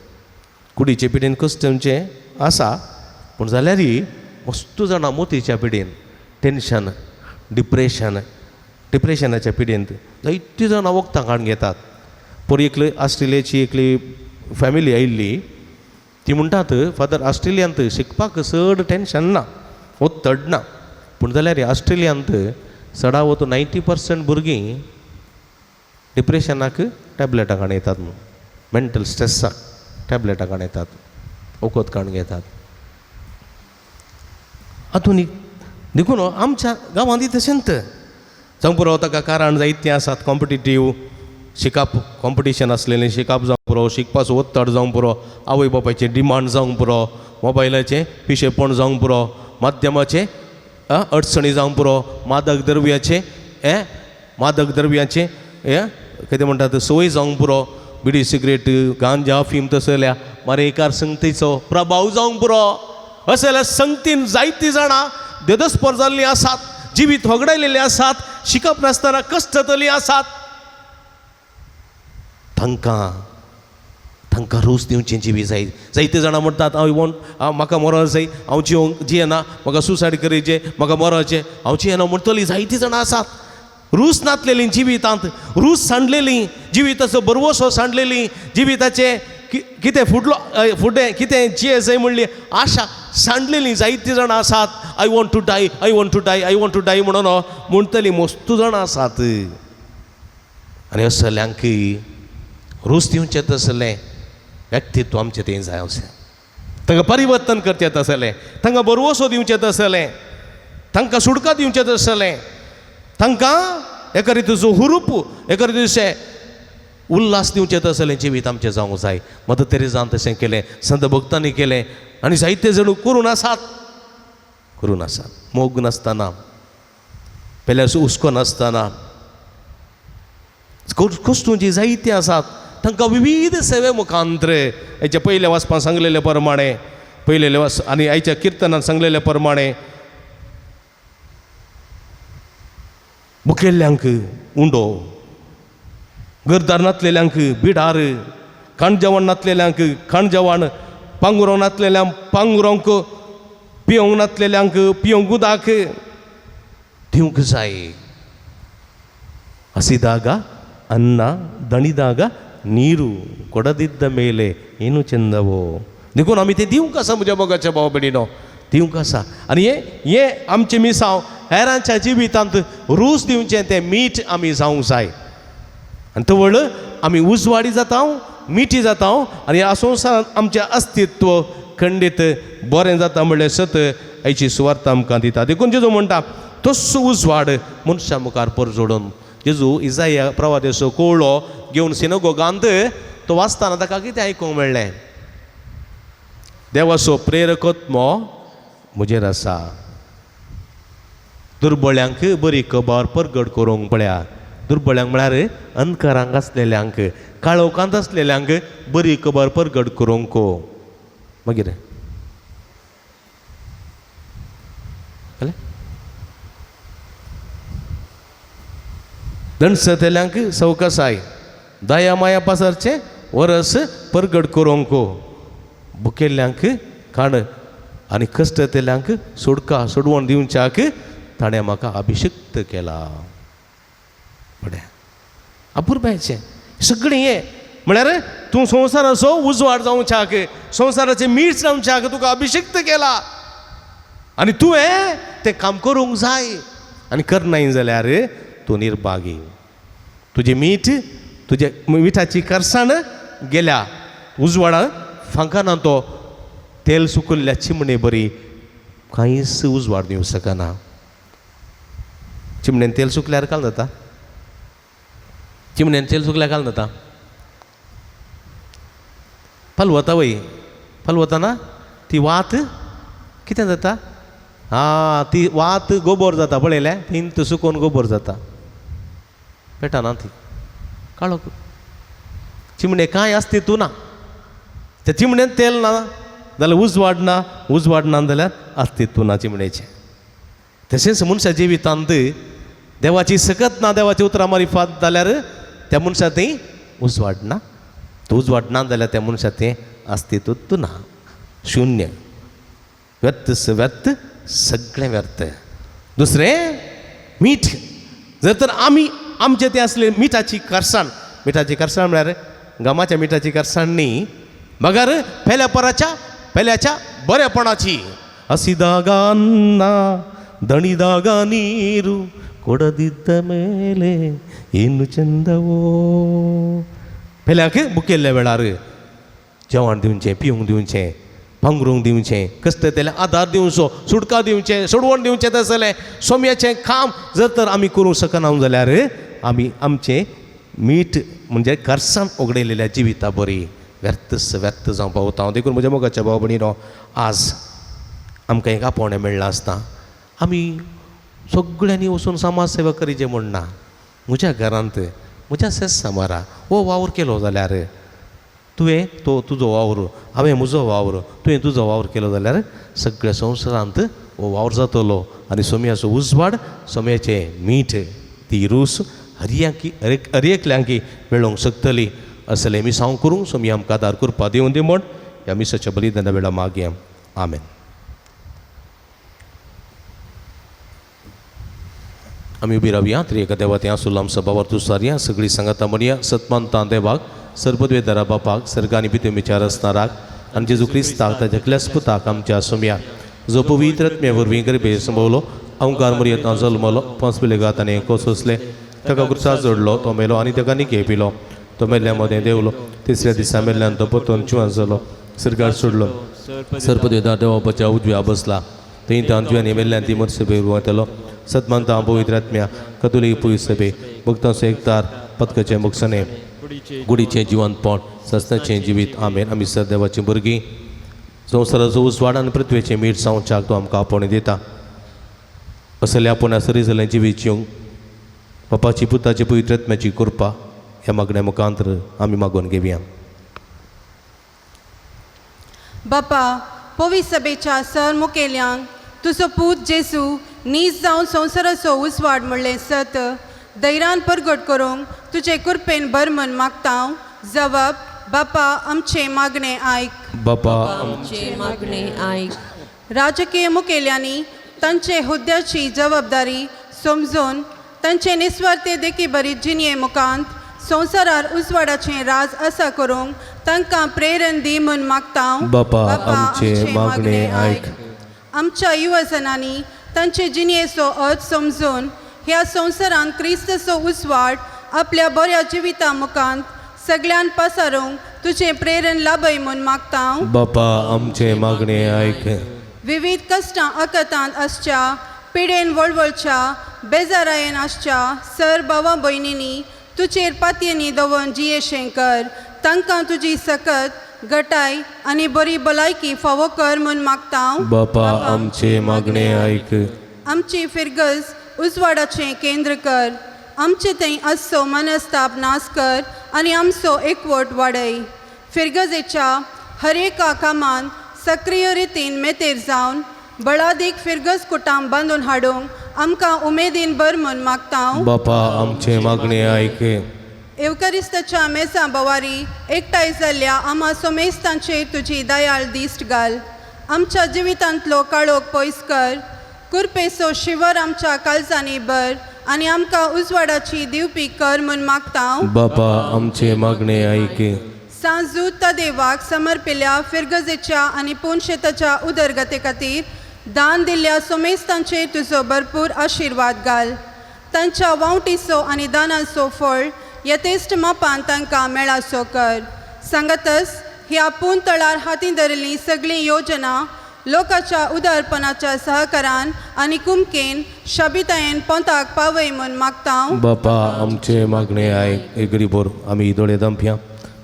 कुडीचे पिडेन कश्टचे आसा पूण जाल्यारय मस्त जाणां मोतीच्या पिडेन टेन्शन डिप्रेशनाच्या पिडेंत जायतीं जाणां वखदां काडून घेतात पर एकली ऑस्ट्रेलियाची एकली फॅमिली आयिल्ली ती म्हणटात फादर ऑस्ट्रेलियांत शिकपाक चड टेन्शन ना ओत्तड ना पूण जाल्यार ऑस्ट्रेलियांत चडावो तो 90% भुरगीं डिप्रेशनाक टॅबलेटां काडून येतात न्हू मेंटल स्ट्रेसाक टॅबलेटां काडून येतात वखद काडून घेतात आधुनीक देखून आमच्या गांवांनी तशेंच जावं पुरो ताका कारण जायतीं आसात कॉम्पिटिटीव शिकप कॉम्पिटिशन आसलेलें शिकप जावं पुरो शिकपाचो ओत्तड जावं पुरो आवय बापायचें डिमांड जावं पुरो मोबायलाचें पिशेपण जावं पुरो माध्यमाचें अडचणी जावं पुरो मादक द्रव्याचें कितें म्हणटात संवय जावं पुरो बिडी सिगरेट गांजा अफीम तसल्या मारेकार संगतीचो प्रभाव जावं पुरो अशें जाल्यार संगतीन जायतीं जाणां देदस्पर जाल्लीं आसात जिवीत होगडायलेलीं आसात शिकप नासतना कश्ट जातलीं आसात तांकां रूच दिवची जिवी जाय जायते जाणां म्हणटात म्हाका मरोंक जाय हांव जियेना म्हाका सुसायड करचें म्हाका मरोचें हांव जियेना म्हणटलीं जायतीं जाणां आसात रूच नासलेलीं जिवितांत रूच सांडलेलीं जिविताचो बरवसो सांडलेलीं जिविताचें कितें फुडें कितें जिये जाय म्हणली आशा सांडलेलीं जायतीं जाणां आसात आय वॉन्ट टू डाय म्हणून म्हणटलीं मस्त जाणां आसात आनी असल्यांक रूच दिवचें तसलें व्यक्तित्व आमचें तें जाय अशें तांकां परिवर्तन करचें तसलें तांकां बरवसो दिवचें तसलें तांकां सुडका दिवचें तसलें तांकां एका रितीचो हुरूप एका रितीचें उल्हास दिवचें तसलें जिवीत आमचें जावंक जाय मदर तेरेजान तशें केलें संत भक्तांनी केलें आनी जायते जण करून आसात मोग नासतना पेल्याचो हुस्को नासतना कश्टूंची जायतीं आसात तांकां विविध सेवे मुखांतर हेचे पयले वाचपाक सांगलेले प्रमाणे आनी आयच्या किर्तनांत सांगलेले प्रमाणे भुकेल्ल्यांक उंडो गरदार नासलेल्यांक बिडार खाण जेवण नासलेल्यांक खाण जेवण पांगुरो नासलेल्यांक पांगुरोंक पियोंक नासलेल्यांक पियोंक उदक दिवंक जाय ಹಸಿದಾಗ ಅನ್ನ ದಣಿದಾಗ ನೀರು ಕೊಡದಿದ್ದ ಮೇಲೆ ಏನು ಚೆಂದವೋ देखून आमी ते दिवंक आसा म्हज्या मोगाच्या भाव भयणीनो दिवंक आसा आनी हे आमचें मिसांव हेरांच्या जिवितांत रूच दिवचें तें मीठ आमी जावंक जाय आनी तवळ आमी उजवाडी जाता मिठी जाता आनी ह्या संवसारांत आमचें अस्तित्व खंडीत बरें जाता म्हणल्यार सत हाची सुवार्थ आमकां दिता देखून जेजू म्हणटा तस्सो उजवाड मनशा मुखार पर जोडून जेजू इजाया प्रवादेचो कोवळो घेवन सिनगोगांत तो वाचताना ताका कितें आयकूंक मेळ्ळें देवाचो प्रेरकत्मो म्हजेर आसा दुर्बळ्यांक बरी खबर परगट करूंक पळया दुर्बळ्यांक म्हळ्यार अंधकारांक आसलेल्यांक काळोखांत आसलेल्यांक बरी खबर परगट करूंक मागीर दंडसतेल्यांक सवकासाय दया माया पासरचे वरस परगट करूंक भुकेल्ल्यांक खाण आनी कश्टतेल्यांक सोडका सोडवण दिवच्याक ताणें म्हाका अभिषिक्त केला. बरें अपुरबायचें सगळें हें म्हळ्यार तूं संवसाराचो उजवाड जावच्याक संवसाराचें मीठ जावच्याक तुका अभिषिक्त केला आनी तुवें तें काम करूंक जाय आनी करनाय जाल्यार तूं निर्भागी. तुजें मीठ तुजे मिठाची करसाण गेल्या उजवाडां फांकाना तो तेल सुकल्ल्या चिमणे बरी कांयच उजवाड दिवंक शकना. चिमणेन तेल सुकल्यार काल जाता चिमण्यान तेल सुकल्यार काल जाता पालवता वय पालवता ना ती वात कितें जाता ती वात गोबोर जाता पळयल्या थिंत सुकोवन गोबोर जाता पेटाना ती काळो चिमणे कांय आसता तितू ना त्या चिमण्यान तेल ना जाल्यार उजवाड ना जाल्यार आसता तितू ना चिमणेचें. तशेंच मनशा जिवितांत देवाची सकत ना देवाची उतरां मारिफात जाल्यार त्या मनशा थंय उजवाड ना तो उजवाड ना जाल्यार त्या मनशा थंय अस्तित्व ना शुन्य व्यर्थ व्यर्थ सगळें व्यर्थ. दुसरें मीठ जर तर आमी आमचें तें असलें मिठाची करसाण म्हळ्यार गमाच्या मिठाची करसाण न्ही मगर पेल्याच्या बरेपणाची हसिदागान्ना ದಣಿದಾಗ ನೀರು ಕೊಡದಿದ್ದ ಮೇಲೆ ಏನು ಚಂದವೋ. पेल्याक बुकेल्ल्या वेळार जेवण दिवचें पिवंक दिवचें पांघरूंक दिवचें कश्ट तेल्या आदार दिवचो सुटका दिवचें सोडवण दिवचें तसलें सोम्याचें काम जर तर आमी करूंक शकना जाल्यार आमी आमचें मीठ म्हणजे करसाण उगडयलेल्या जिविता बरी व्यर्थ जावं पावता. हांव देखून म्हज्या मोगाच्या भाव भयणीनो आज आमकां एक आपोवणें मेळ्ळां आसता आमी सगळ्यांनी वचून समाज सेवा करीचें म्हणना. म्हज्या घरांत म्हज्या सेस सामारा हो वावर केलो जाल्यार तुवें तो तुजो वावर हांवें म्हजो वावर तुवें तुजो वावर केलो जाल्यार सगळ्या संवसारांत हो वावर जातलो आनी सोम्याचो उजवाड सोम्याचें मीठ ती रूस हर एकल्यांकी मेळोवंक शकतली असलें मिसांव करूंक सोमी आमकां आदार करपा दिवन दी म्हण ह्या मिसाच्या बलिदाना वेळा मागया. आमेन. आमी उबी रावया तरी एका देवात्या सुलाम सभावर तुसारया सगळीं सांगाता म्हणया सतमानता देवाक सर्पद्वेदारा बापाक सर्गांनी भितर विचार असणाराक आनी जेजू क्रिस्ताक ताच्या क्लेस्पुताक आमच्या सोम्या जो पवित्र आत्म्या वरवीं गर्भे संभवलो अवंकार मर्यादां जल्मलो 5 पिलेगातांनी कोसोसले ताका क्रुसार जोडलो तो मेलो आनी ताका निके पिलो तो मेल्ल्या मदें देवलो तिसऱ्या दिसा मेल्ल्यान तो परतून जिवंत जालो सर्गार सोडलो सर्पद्वेदार देवा बापाच्या उजव्या बसला थंय तान जिवांनी मेल्ल्यान ती मत्सभे वतलो सतमानता पवित्र आत्म्या कतुलीक पुलीस सभे भक्तांचो एकतार पदकाचें मुखसणे गुडीचें जिवंतपण सस्ताचें जिवीत आमेन. आमी सदेवाचीं भुरगीं संवसाराचो उजवाड आनी पृथ्वेचें मीठ जावच्याक तो आमकां आपोवणें दिता असलें आपोवण्या सरी जाल्लें जिवीत जिवंक बापाची पुताची पवित्र आत्म्याची कृपा ह्या मागण्या मुखांतर आमी मागून घेवया. बापा पवित्र सभेच्या सर मुखेल्यांक तुजो पूत जेजू नीज जावन संवसाराचो उजवाड म्हणलें सत धैर्यान परगट करूंक तुजे कृपेन बर म्हण मागता. जबाब बापा आमचे मागणें आयक. बापा आमचे मागणे आयक. राजकीय मुखेल्यांनी तांचे हुद्द्याची जबाबदारी समजून तांचे निस्वार्थी देखी बरी जिणे मुखांत संवसारार उजवाडाचें राज आसा करूंक तांकां प्रेरण दी म्हण मागता. बापा आमचे मागणें आयक. आमच्या युवजनांनी तांचे जिणेचो अर्थ समजून ह्या संवसारांत क्रिस्ताचो उजवाड आपल्या बऱ्या जिविता मुखांत सगळ्यान पसारूंक तुजें प्रेरण लाभय म्हूण मागता. बापा आमचे मागणें आयक. विविध कश्टां आकतांत आसच्या पिडेन वळवळच्या बेजारायेन आसच्या सर भावां भयणींनी तुजेर पातयेंनी दवरून जियेशें कर. तांकां तुजी सकत गटाय आनी बरी भलायकी फावो कर म्हूण मागता. बापा आमचे मागणें आयक. आमची फिरगज उजवाडाचें केंद्र कर. आमचे थंय आसचो मनस्ताप नास कर आनी आमचो एकवट वाडय. फिरगजेच्या हर एका कामान सक्रीय रितीन मेतेर जावन बळादीक फिरगज कुटाम बांदून हाडूंक आमकां उमेदीन बर म्हूण मागतां. बापा आमचे मागणे ऐक. एवकरिस्ताच्या मेसा बोवारी एकठांय जाल्ल्या आम्हा सोमेस्तांचेर तुजी दयाळ दिश्ट घाल. आमच्या जिवितांतलो काळोख पयस कर. कुरपेचो शिवर आमच्या काळजांनी भर आनी आमकां उजवाडाची दिवपी कर म्हूण मागतां. बापा आमचे मागणे ऐक. सांजू देवाक समर्पिल्ल्या फिरगजेच्या आनी पुणशेताच्या उदरगते खातीर दान दिल्ल्या सोमेस्तांचेर तुजो भरपूर आशिर्वाद घाल. तांच्या वावटीचो आनी दानांचो फळ यथेश्ट मापान तांकां मेळासो कर. सांगातच ह्या पुंतळार हातीन धरिल्ली सगळीं योजना लोकाच्या उदारपणाच्या सहकारान आनी कुमकेन शाबितायेन पोंताक पावय म्हूण मागतां. बापा आमचे मागणे ऐक. एगरीबोर आमी दोळे दंप्या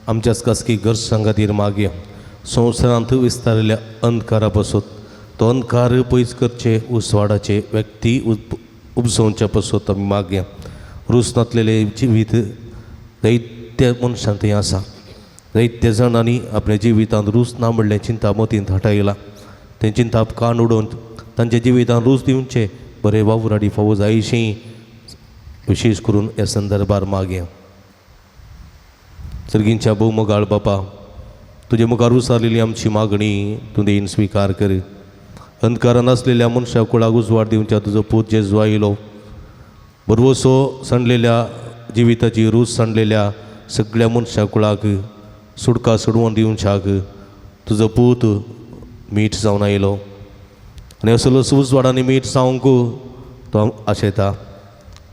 आमच्याच कसकी गरज सांगातीर मागया. संवसारांत विस्तारिल्ल्या अंधकारा पासून तो अंधकार पयस करचे उसवाडाचे व्यक्ती उपसोवच्या पासून आमी मागया. रूस नातलेले जिवीत दैत्य मनशां थंय आसा. दैत्य जाणांनी आपल्या जिवितांत रूस ना म्हणलें चिंता मतीन थाटायला. तें चिंताप कान उडोवन तांच्या जिवितांत रूस दिवचे बरे वावराडी फावो जायशीं विशेश करून ह्या संदर्भार मागया. सर्गींच्या भोवमोगाळ बापा तुजे मुखार उसारलेली आमची मागणी तूं देन स्विकार कर. अंधकारान आसलेल्या मनशा कुळाक उजवाड दिवच्या तुजो पूत जेजू आयलो. बरवसो सांडलेल्या जिविताची रूच सांडलेल्या सगळ्या मनशा कुळाक सुडका सोडवून दिवच्याक तुजो पूत मीठ जावन आयलो. आनी असलो उजवाडांनी मीठ जावंक तो आशेता.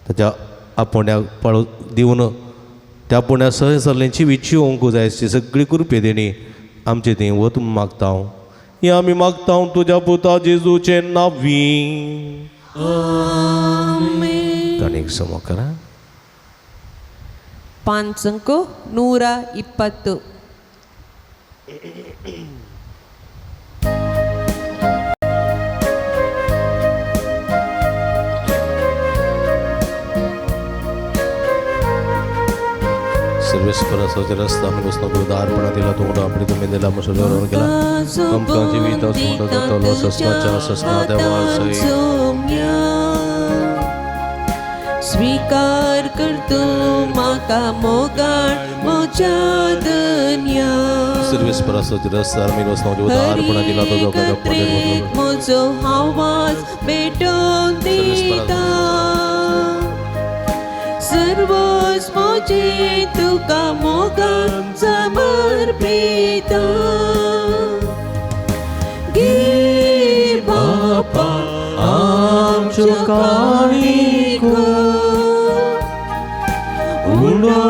ताच्या आपोण्याक पळो दिवन त्या पुण्या सह सरलेंची विची होवंक जाय अशी सगळी कृपे देणी आमचे थंय वत मागता. हे आमी मागता तुज्या पुता जेजूचे नांवी. ताणें समो करा. पांचंको 120. सर्वेस्परा रस्ता आमी वचना उदारपणा दिला तोंड आपली तुमी दिला मसोल्यावर केला आमकां जिविता सोंड जातलो सस्नाच्या सस्ना देवा स्वीकार करतो म्हाका मोगाळ म्हज्या दुनिया. सर्वेस्परा रस्ता आमी वचना उदारपणा दिला तो म्हजो आवाज भेटोवन दिता. सर्वच म्हजे तुका मोगान समर्पिता. गे बापा आमच्यो काणिको उडो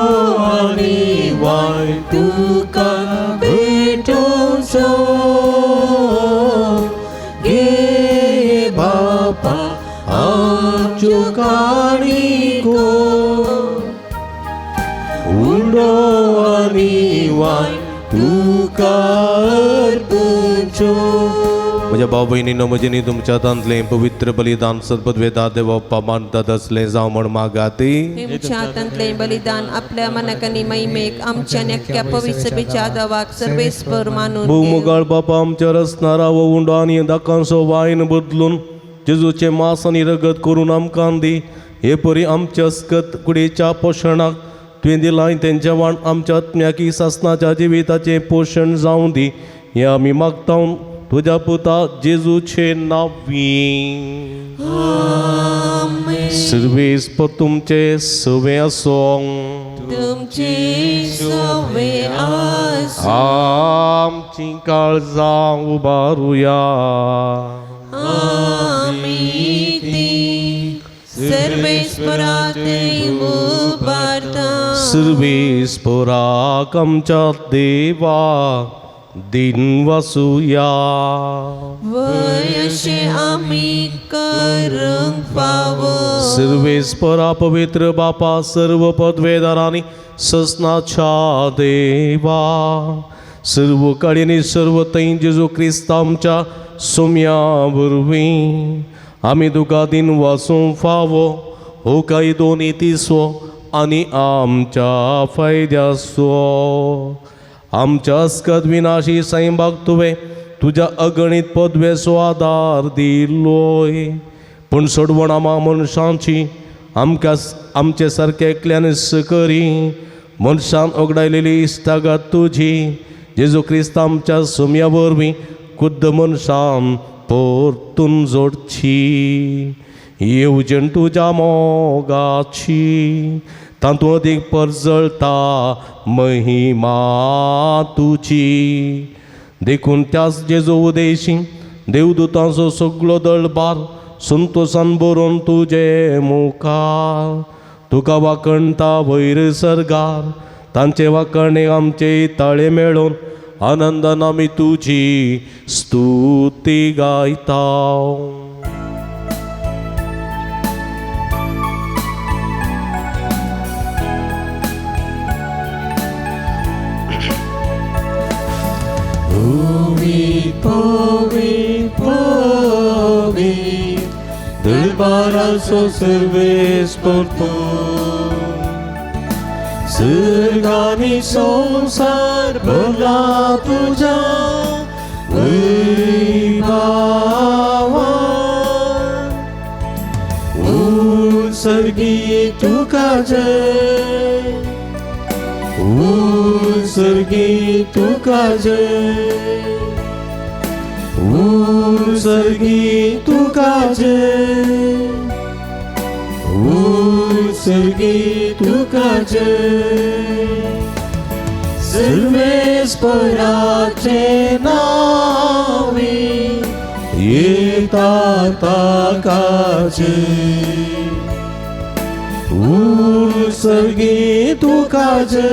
आनी वायट तुका भेटोवचो. गे बापा आमच्यो काणिको उडो आनी वायट तुका अर्पणचो. म्हज्या भाव भयणीनो म्हजे न्ही तुमच्या तांतलें पवित्र बलिदान सदपद्वेदा देवप्पा मानतात असलें जावं म्हण मागाती. तुमच्या हातांतलें बलिदान आपल्या मनाकानी महिमेक आमच्या नेक्या पवित्र सभेच्या दावाक सर्वेस्पर मानून भोवमुगाळ बापा आमच्यावर असणारा वो उंडो आनी दाकांचो वायन बदलून जेजूचे मांस आनी रगत करून आमकां दी. हे परी आमच्या अस्कत कुडीच्या पोशणाक तुवें दिलां तेंच्या वाण आमच्या आत्म्याकी सासनाच्या जिविताचें पोशण जावं दी. हे आमी मागता तुज्या पुता जेजूचे नांवी. सर्वेस्पर तुमचे सवे आसूं. तुमची सवे आसूं. आमची काळजां उबारुया. सर्वेस्पराक उबारता. सर्वेस्पराक आमच्या देवा दिन वासुया. वयशे आमी करूंक फावो. सर्वेस्परा पवित्र बापा सर्व पदवेदारांनी ससनाच्या देवा सर्व कडेनी सर्व थंय जेजू क्रिस्त आमच्या सोम्या वरवीं आमी तुका दिन वासूंक फावो हो काही दोन्ही तिसो आणि आमच्या फायद्यासो आमच्या अस्कद विनाशी सैंबाग तुवे तुझ्या अगणित पदवेचो आदार दिलोय पूण सोडवण आमा मनशांची आमचे सारखे एकल्यान करी मनशान ओगडायलेली इश्टागत तुझी जेजू क्रिस्त आमच्या सोम्या वरवीं खुद्द मनशान परतून जोडची येवजण तुझ्या मोगाची तातूंत अदीक परजळटा महिमा तुजी देखून त्याच जेजू उदेशी देवदूतांचो सगळो दळबार संतोषान बरोवन तुजे मुखार तुका वाकणटा वयर सरगार तांचे वाकणे आमचे ताळे मेळोन आनंदान आमी तुजी स्तुती गायता Dulbaraso serves por tu Sırgani sonsar bırla tuja Vıbavan Ulsargi tukaje Ulsargi tukaje Ulsargi tukaje Ulsargi tukaje Serves părace navi Ietata kaje Ulsargi tukaje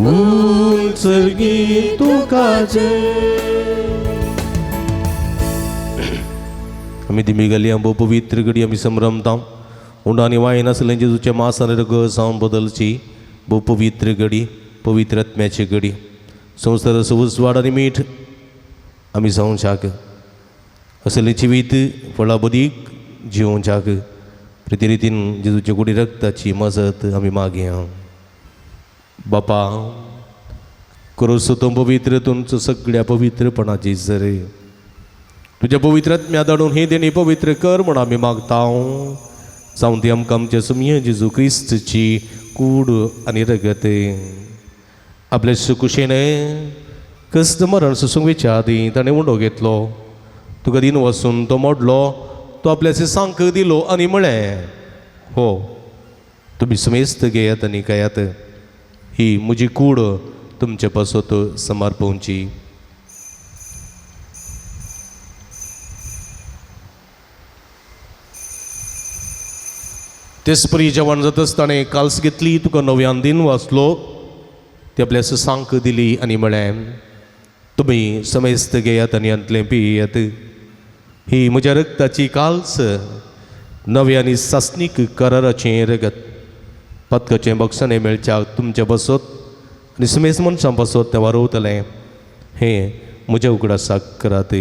Ulsargi tukaje आमी दिमिगली आंबो पवित्र घडी आमी संभ्रमता उंडानी वायन आसलें जेजूच्या मांसान रग जावन बदलची भोव पवित्र घडी पवित्र आत्म्याची घडी संवसार सुवाड आनी मीठ आमी जावंक असलें जिवीत फळां बदीक जिवोवच्याक प्रति रितीन जेजूच्या कुडी रक्ताची मजत आमी मागया बापा करोसो तो पवित्र तुमचो सगळ्या पवित्रपणाची जरे तुझ्या पवित्र आत्म्या धाडून हे देणी पवित्र कर म्हण आमी मागता जावं ती आमकां आमच्या सुमय जेजू क्रिस्तची कूड आनी रगत आपल्या सुकुशेने कस्त मरण सुसूंक विचारी ताणें उंडो घेतलो तुका दिन वचून तो मोडलो तो आपल्या सांक दिलो आनी म्हळें हो तुमी सुमेस्त घेयात आनी कायात ही म्हजी कूड तुमचे पासत समर्पोवची तेच परी जेवण जाता आसतना काल्स घेतली तुका नव्यान दिन वाचलो ती आपल्या सांक दिली आनी म्हळें तुमी समेस्त घेयात आनी अंतलें पियेयात ही म्हज्या रक्ताची काल्स नवे आनी सासनीक कराराचें रगत पदकाचें बक्षणें मेळच्याक तुमचे बसत आनी समेस्त मनशां बसत तें वारोवतलें हें म्हज्या उगडासाक करात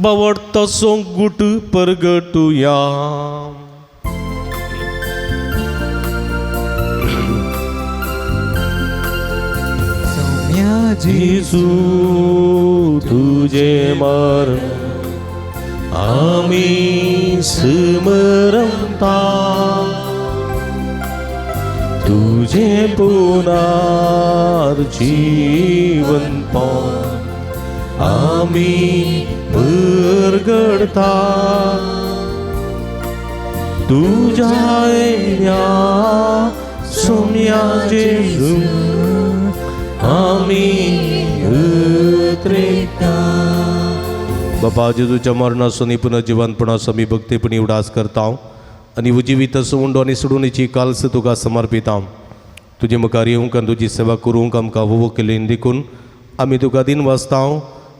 बावडता सोंगूट परगटुया जेजू तुझे मरण आमी स्मरता तुझे पुनर्जीवन पावन आमी परगडता तुझ्या येण्या सोम्या जेजू आमी उतरेता बाबा जेजूच्या मरणासून पुनर्जीवनपणासून आमी भक्तीपणी उडास करता आनी उजिवीत उंडो आनी सोडूनीची काल्स तुका समर्पिता तुजे मुखार येवंक आनी तुजी सेवा करूंक आमकां वो केलें देखून आमी तुका दिन वाचता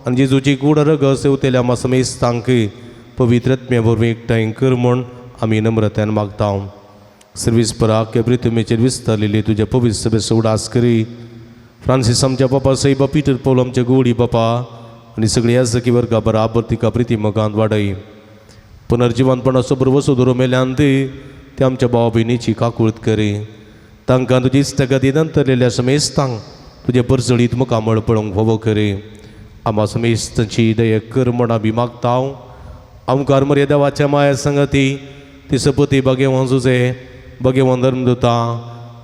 आनी जेजूची कूड रग सेवतेल्या आमा समेस्तांक पवित्रत्म्या वरवीं एकठांय कर म्हूण आमी नम्रतायेन मागता सर्वीस पराक एवरी तुमेचेर विस्तारलेली तुज्या पवित्र सभेचो उडास करी फ्रांसिस आमच्या बापा सैबा पीटर पौल आमच्या गोडी बापा आणि सगळ्या सखी वर्गा बराबर तिका प्रिती मगांत वाडय पुनर्जीवनपणाचो बरोबर सुदरो मेल्यान ते आमच्या भावा भयणीची काकुळत करे तांकां तुजी इश्टगती नंतरलेल्या समेस्तांक तुजे परसळीत मुखामळ पळोवंक फावो करे आम्हा समेस्तांची दया कर म्हण आमी मागता आमकां मर्या देवाच्या माया संगती ती सपती बगे वंजुजे बगे धर्मदुता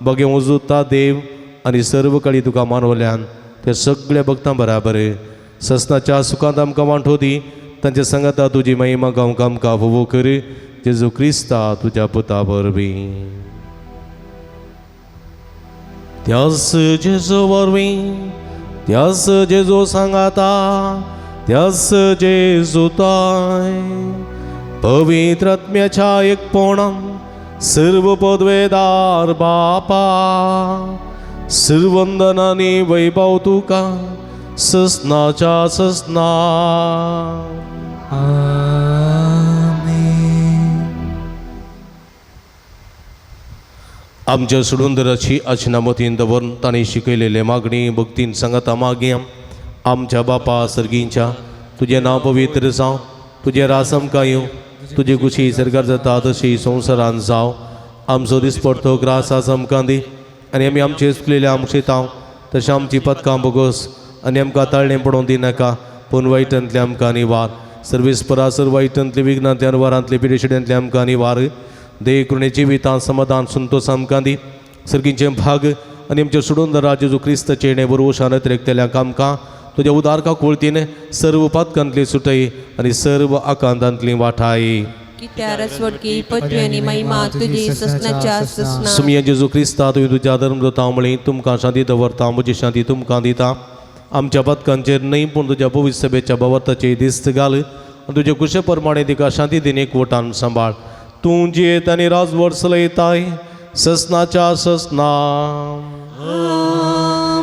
बगे वंजुता देव आनी सर्व काळी तुका मानवल्यान त्या सगळ्या भक्तां बराबर ससनाच्या सुखांत आमकां वांटो दी तांच्या संगता तुजी महिमा गावंक आमकां फावो कर जेजू क्रिस्ता तुज्या पुता वरवीं त्यास जेजू वरवीं त्यास जेजू सांगाता त्यास जेजू ताय पवित्र आत्म्याच्या एकपणान सर्व पदवेदार बापा सर्वंदनानी वैभव तुका ससनाच्या ससना आमच्या सुडुंदराची अचनामतीन दवरून ताणी शिकयलेले मागणी भक्तीन सांगता मागया आमच्या बापा सर्गींच्या तुझे नाव पवित्र जावं तुझे रास आमकां येवं तुझी कुशी सरकार जाता तशी संवसारान जावं आमचो दिसपडतो ग्रास आस आमकां दी आनी आमी आमचे चुकलेले आमचे ताव तशें आमची पदकां बोगोस आनी आमकां ताळणें पडोवंक दिनाका पूण वायटांतले आमकां निवार सर्वीस परासर वायटांतले विघ्नांतल्या वारांतले पिडेशिड्यांतले आमकां निवार देव करुणेची वितां समाधान संतोष आमकां दी सर्गींचे भाग आनी आमचे सुडोंदरा जेजू क्रिस्ताचे येणे बरोबर शानत रेखतल्याक आमकां तुज्या उदारका कोळतीन सर्व पातकांतली सुटय आनी सर्व आकांतांतली वाठाय कित्या रसवडकी पदवी आनी महिमा तुजी ससनाच्या ससना सुमिया जेजू क्रिस्ता तुवें तुज्या धर्मदूता मळी तुमकां शांती दवरता म्हजी शांती तुमकां दिता आमच्या पदकांचेर न्हय पूण तुज्या पवित्र सभेच्या भवताचे दिस्त घाल आनी तुजे कुशे प्रमाणे तिका शांती दिन एकवटान सांबाळ तूं जियेत आनी राजवट चलयताय ससनाच्या ससना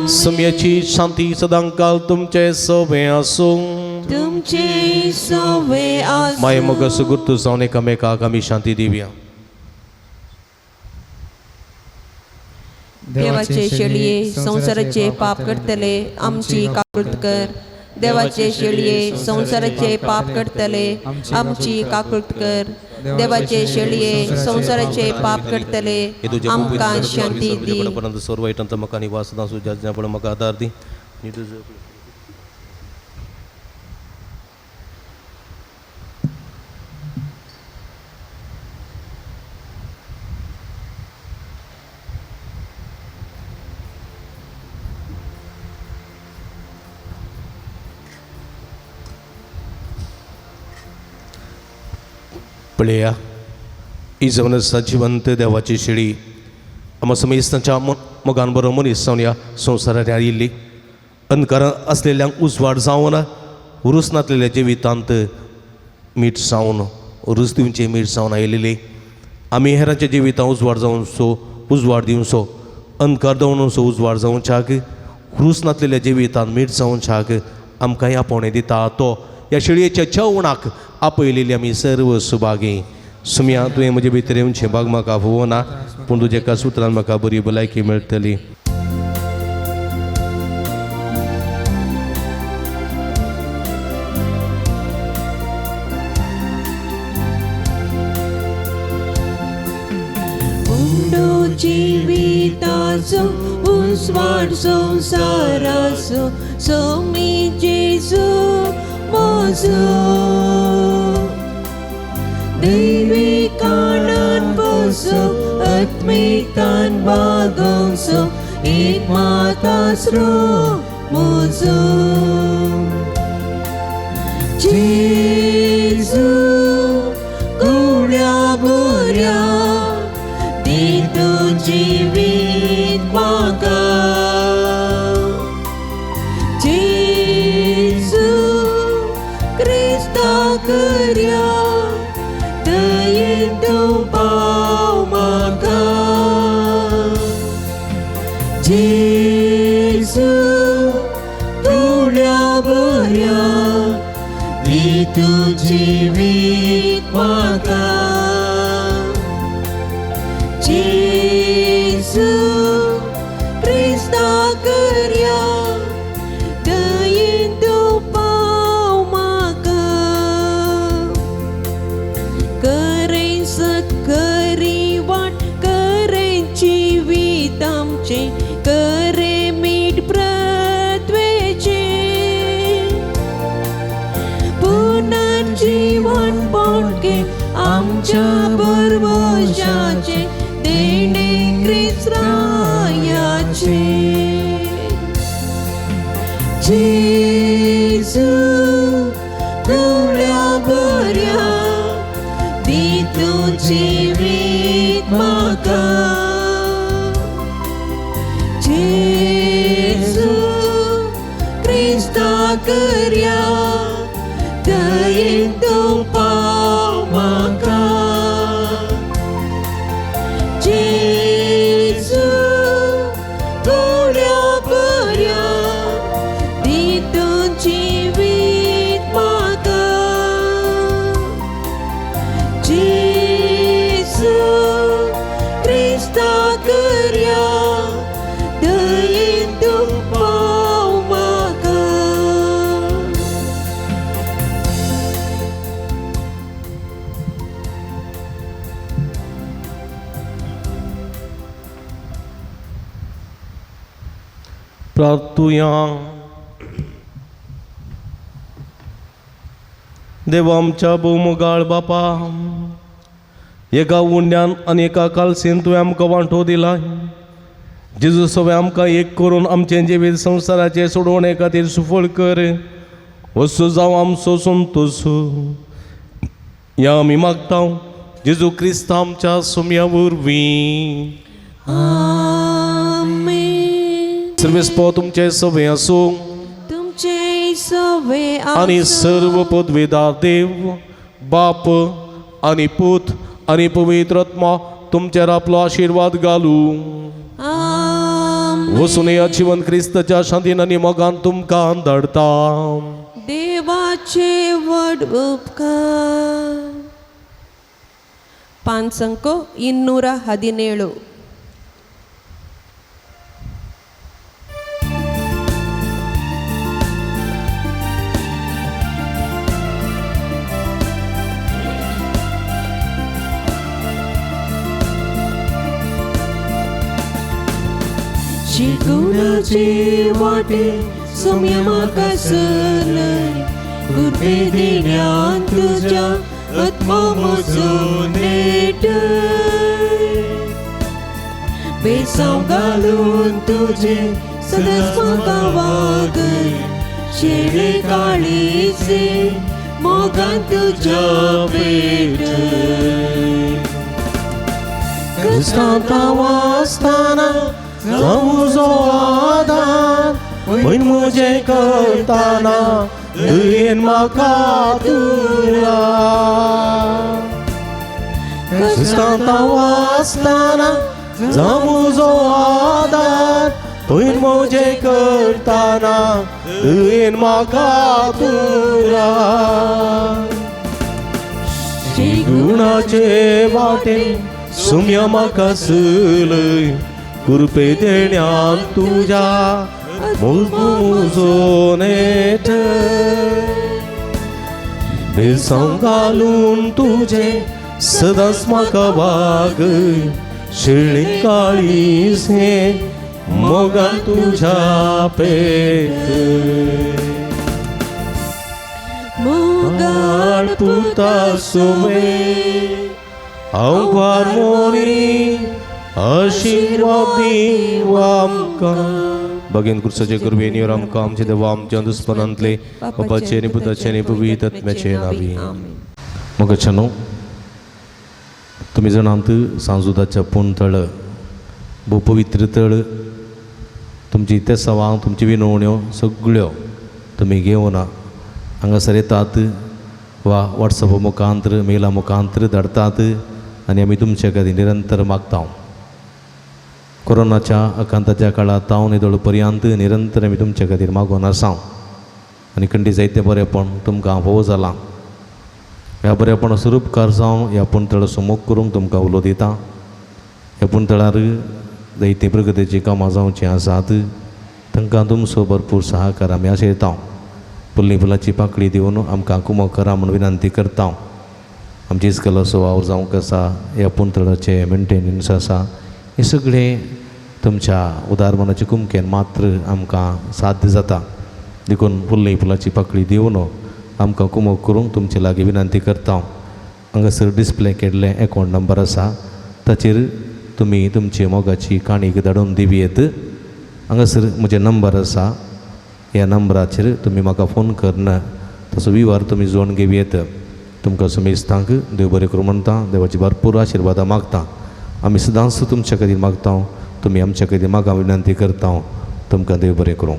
सुमयाची शांती सदांकाल तुमचे सोबे आसूं तुमचे सोवे आसूं माय मग सुगुर्तू जावन एकामेकाक आमी शांती दिवया देवाचे शेळये संसाराचे पाप करतले आमची काकुळत कर देवाचे शेळये संसाराचे पाप करतले आमची काकुळत कर देवाचे शेळये संसाराचे पाप करतले आमकां शांती दी परंतु सर्व वाईटांत म्हाका निवास नासू ज्या पण म्हाका आदार दी पळया ही जमनसा जिवंत देवाची शेळी आम्हा समेस्तांच्या मोगान बरो मनीस जावन ह्या संवसारांत आयिल्ली अंधकारांत असलेल्यांक उजवाड जावन उरूस नासलेल्या जिवितांत मीठ जावन उरूस दिवचे मीठ जावन आयिल्ली आमी हेरांच्या जिवितांत उजवाड जावन सो उजवाड दिवचो अंधकार जावन सो उजवाड जावच्याक उरूस नासलेल्या जिवितांत मीठ जावच्याक आमकां आपोवणें दिता तो ह्या शेळयेच्या जेवणाक आपयलेली आमी सर्व सुभागी सुम्या तुवें म्हजे भितर येवचें भाग म्हाका फोव ना पूण तुज्या एका सुत्रान म्हाका बरी भलायकी मेळटली जिविताचो उजवाड संसाराचो सोमी जेजू मोजो दैविकानान बसो आत्मिकान बागोसो एक मातास्रो मोजो जेजू गुण्या बऱ्या दितो जिवीत म्हाका जेजू क्रिस्ता करया दयेन तूं पाव म्हाका जेजू गुण्या बऱ्या दितो जिवीत म्हाका जेजू क्रिस्ता करया आमच्या भरवशाचे देणे ख्रिस्तायाचे जेजू तुळ्या बऱ्या दी तुझी वीट म्हाका जेजू क्रिस्ता करया दयेन तूं पाव म्हाका जेजू तुळ्या बऱ्या दी तुझी वीट म्हाका जेजू क्रिस्ता करया दयेन तूं पाव म्हाका प्रार्थुया. देवा आमच्या भोवमुगाळ बापा, एका उंड्यान आनी एका कालसेन तुवें आमकां वांटो दिलाय. जेजू सगळें आमकां एक करून आमचें जिवीत संवसाराचे सोडवणे खातीर सुफळ कर. वस्तू जावं आमचो संतोश या आमी मागता जेजू क्रिस्त आमच्या सुम्या वरवीं. आमेन. सर्वेस्पो तुमचे सवे आसूं तुमचे सवे आणि सर्व पदवेदार देव बाप आणि पूत आणि पवित्र आत्मा तुमचेर आपलो आशीर्वाद घालू. वसून या जीवन क्रिस्ताच्या शांतीन आनी मोगान तुमकां धाडता. देवाचे व्हड उपकार. पान संको 217. शिकुनाचे वाटे सोम्या म्हाका सरलय गुरबे देण्यान तुज्या आत्मा म्हजो नेटय. बेसांव घालून तुजे सदांच म्हाका वागय शेळे काळीचे मोगान तुज्या भेटय. क्रिस्तांत वासताना जावुजो आदार पण म्हजे करताना दयेन म्हाका तुला. क्रिस्तांत वासताना जावुजो आदार पण म्हजे करताना दयेन म्हाका तुला. गुणाचे वाटेन सुम्या म्हाका चलय कृपे देण्यान तुज्या म्हजो नेटय. बेसांव घालून तुजे सदांच म्हाका वागय शेळी काळीसे मोगान तुज्या पेटय. मोगान पुता सोमे हांव वारमोरी आशीर्वाद दीव आमकां. भगीन कुर्साचे कुरबेनीवर आमकां आमचे देवा आमच्या दुस्पनांतले बापाचे आनी पुताचे आनी पवित्र आत्म्याचे नांवी. मोगाच्यानो तुमी जाणात सांजुदाच्या पुणतळ भोव पवित्र तळ तुमची ते सवां तुमची विनवण्यो सगळ्यो तुमी घेवन हांगासर येतात वा वॉट्सॅप मुखांतर मेला मुखांतर धाडतात आनी आमी तुमचे खातीर निरंतर मागता. कोरोनाच्या आकांताच्या काळात तावन निदळ पर्यंत निरंतर आमी तुमचे खातीर मागून आसा आनी खंडी जायते बरेपण तुमकां फोव जालां. ह्या बरेपण स्वरूपकार जावन ह्या पुणतळ सुमोग करूंक तुमकां उलो दिता. ह्या पुणतळार जायती प्रगतीची कामां जावचीं आसात तांकां तुमचो भरपूर सहकार आमी आशेता. फुल्ली फुलाची पाकळी दिवन आमकां कुमो करा म्हूण विनंती करता. आमची इस्कल असो वावर जावंक आसा ह्या पुणतळाचे मेंटेनन्स आसा हे सगळें तुमच्या उदारमनाचे कुमकेन मात्र आमकां साध्य जाता. देखून फुल्ली फुलाची पाकळी दिवन आमकां कुमो करूंक तुमचे लागीं विनंती करता. हांगासर डिस्प्ले केल्ले अकाउंट नंबर आसा ताचेर तुमी तुमची मोगाची काणीक धाडून दिवयेत. हांगासर म्हजे नंबर आसा, ह्या नंबराचेर तुमी म्हाका फोन करना तसो विवार तुमी जोडून घेवयेत. तुमकां सुमेस्तांक देव बरें करूं म्हणटा, देवाची भरपूर आशिर्वाद मागता. आमी सदांच तुमच्या खातीर मागता, तुमी आमच्या खातीर म्हाका विनंती करता. तुमकां देव बरें करूं.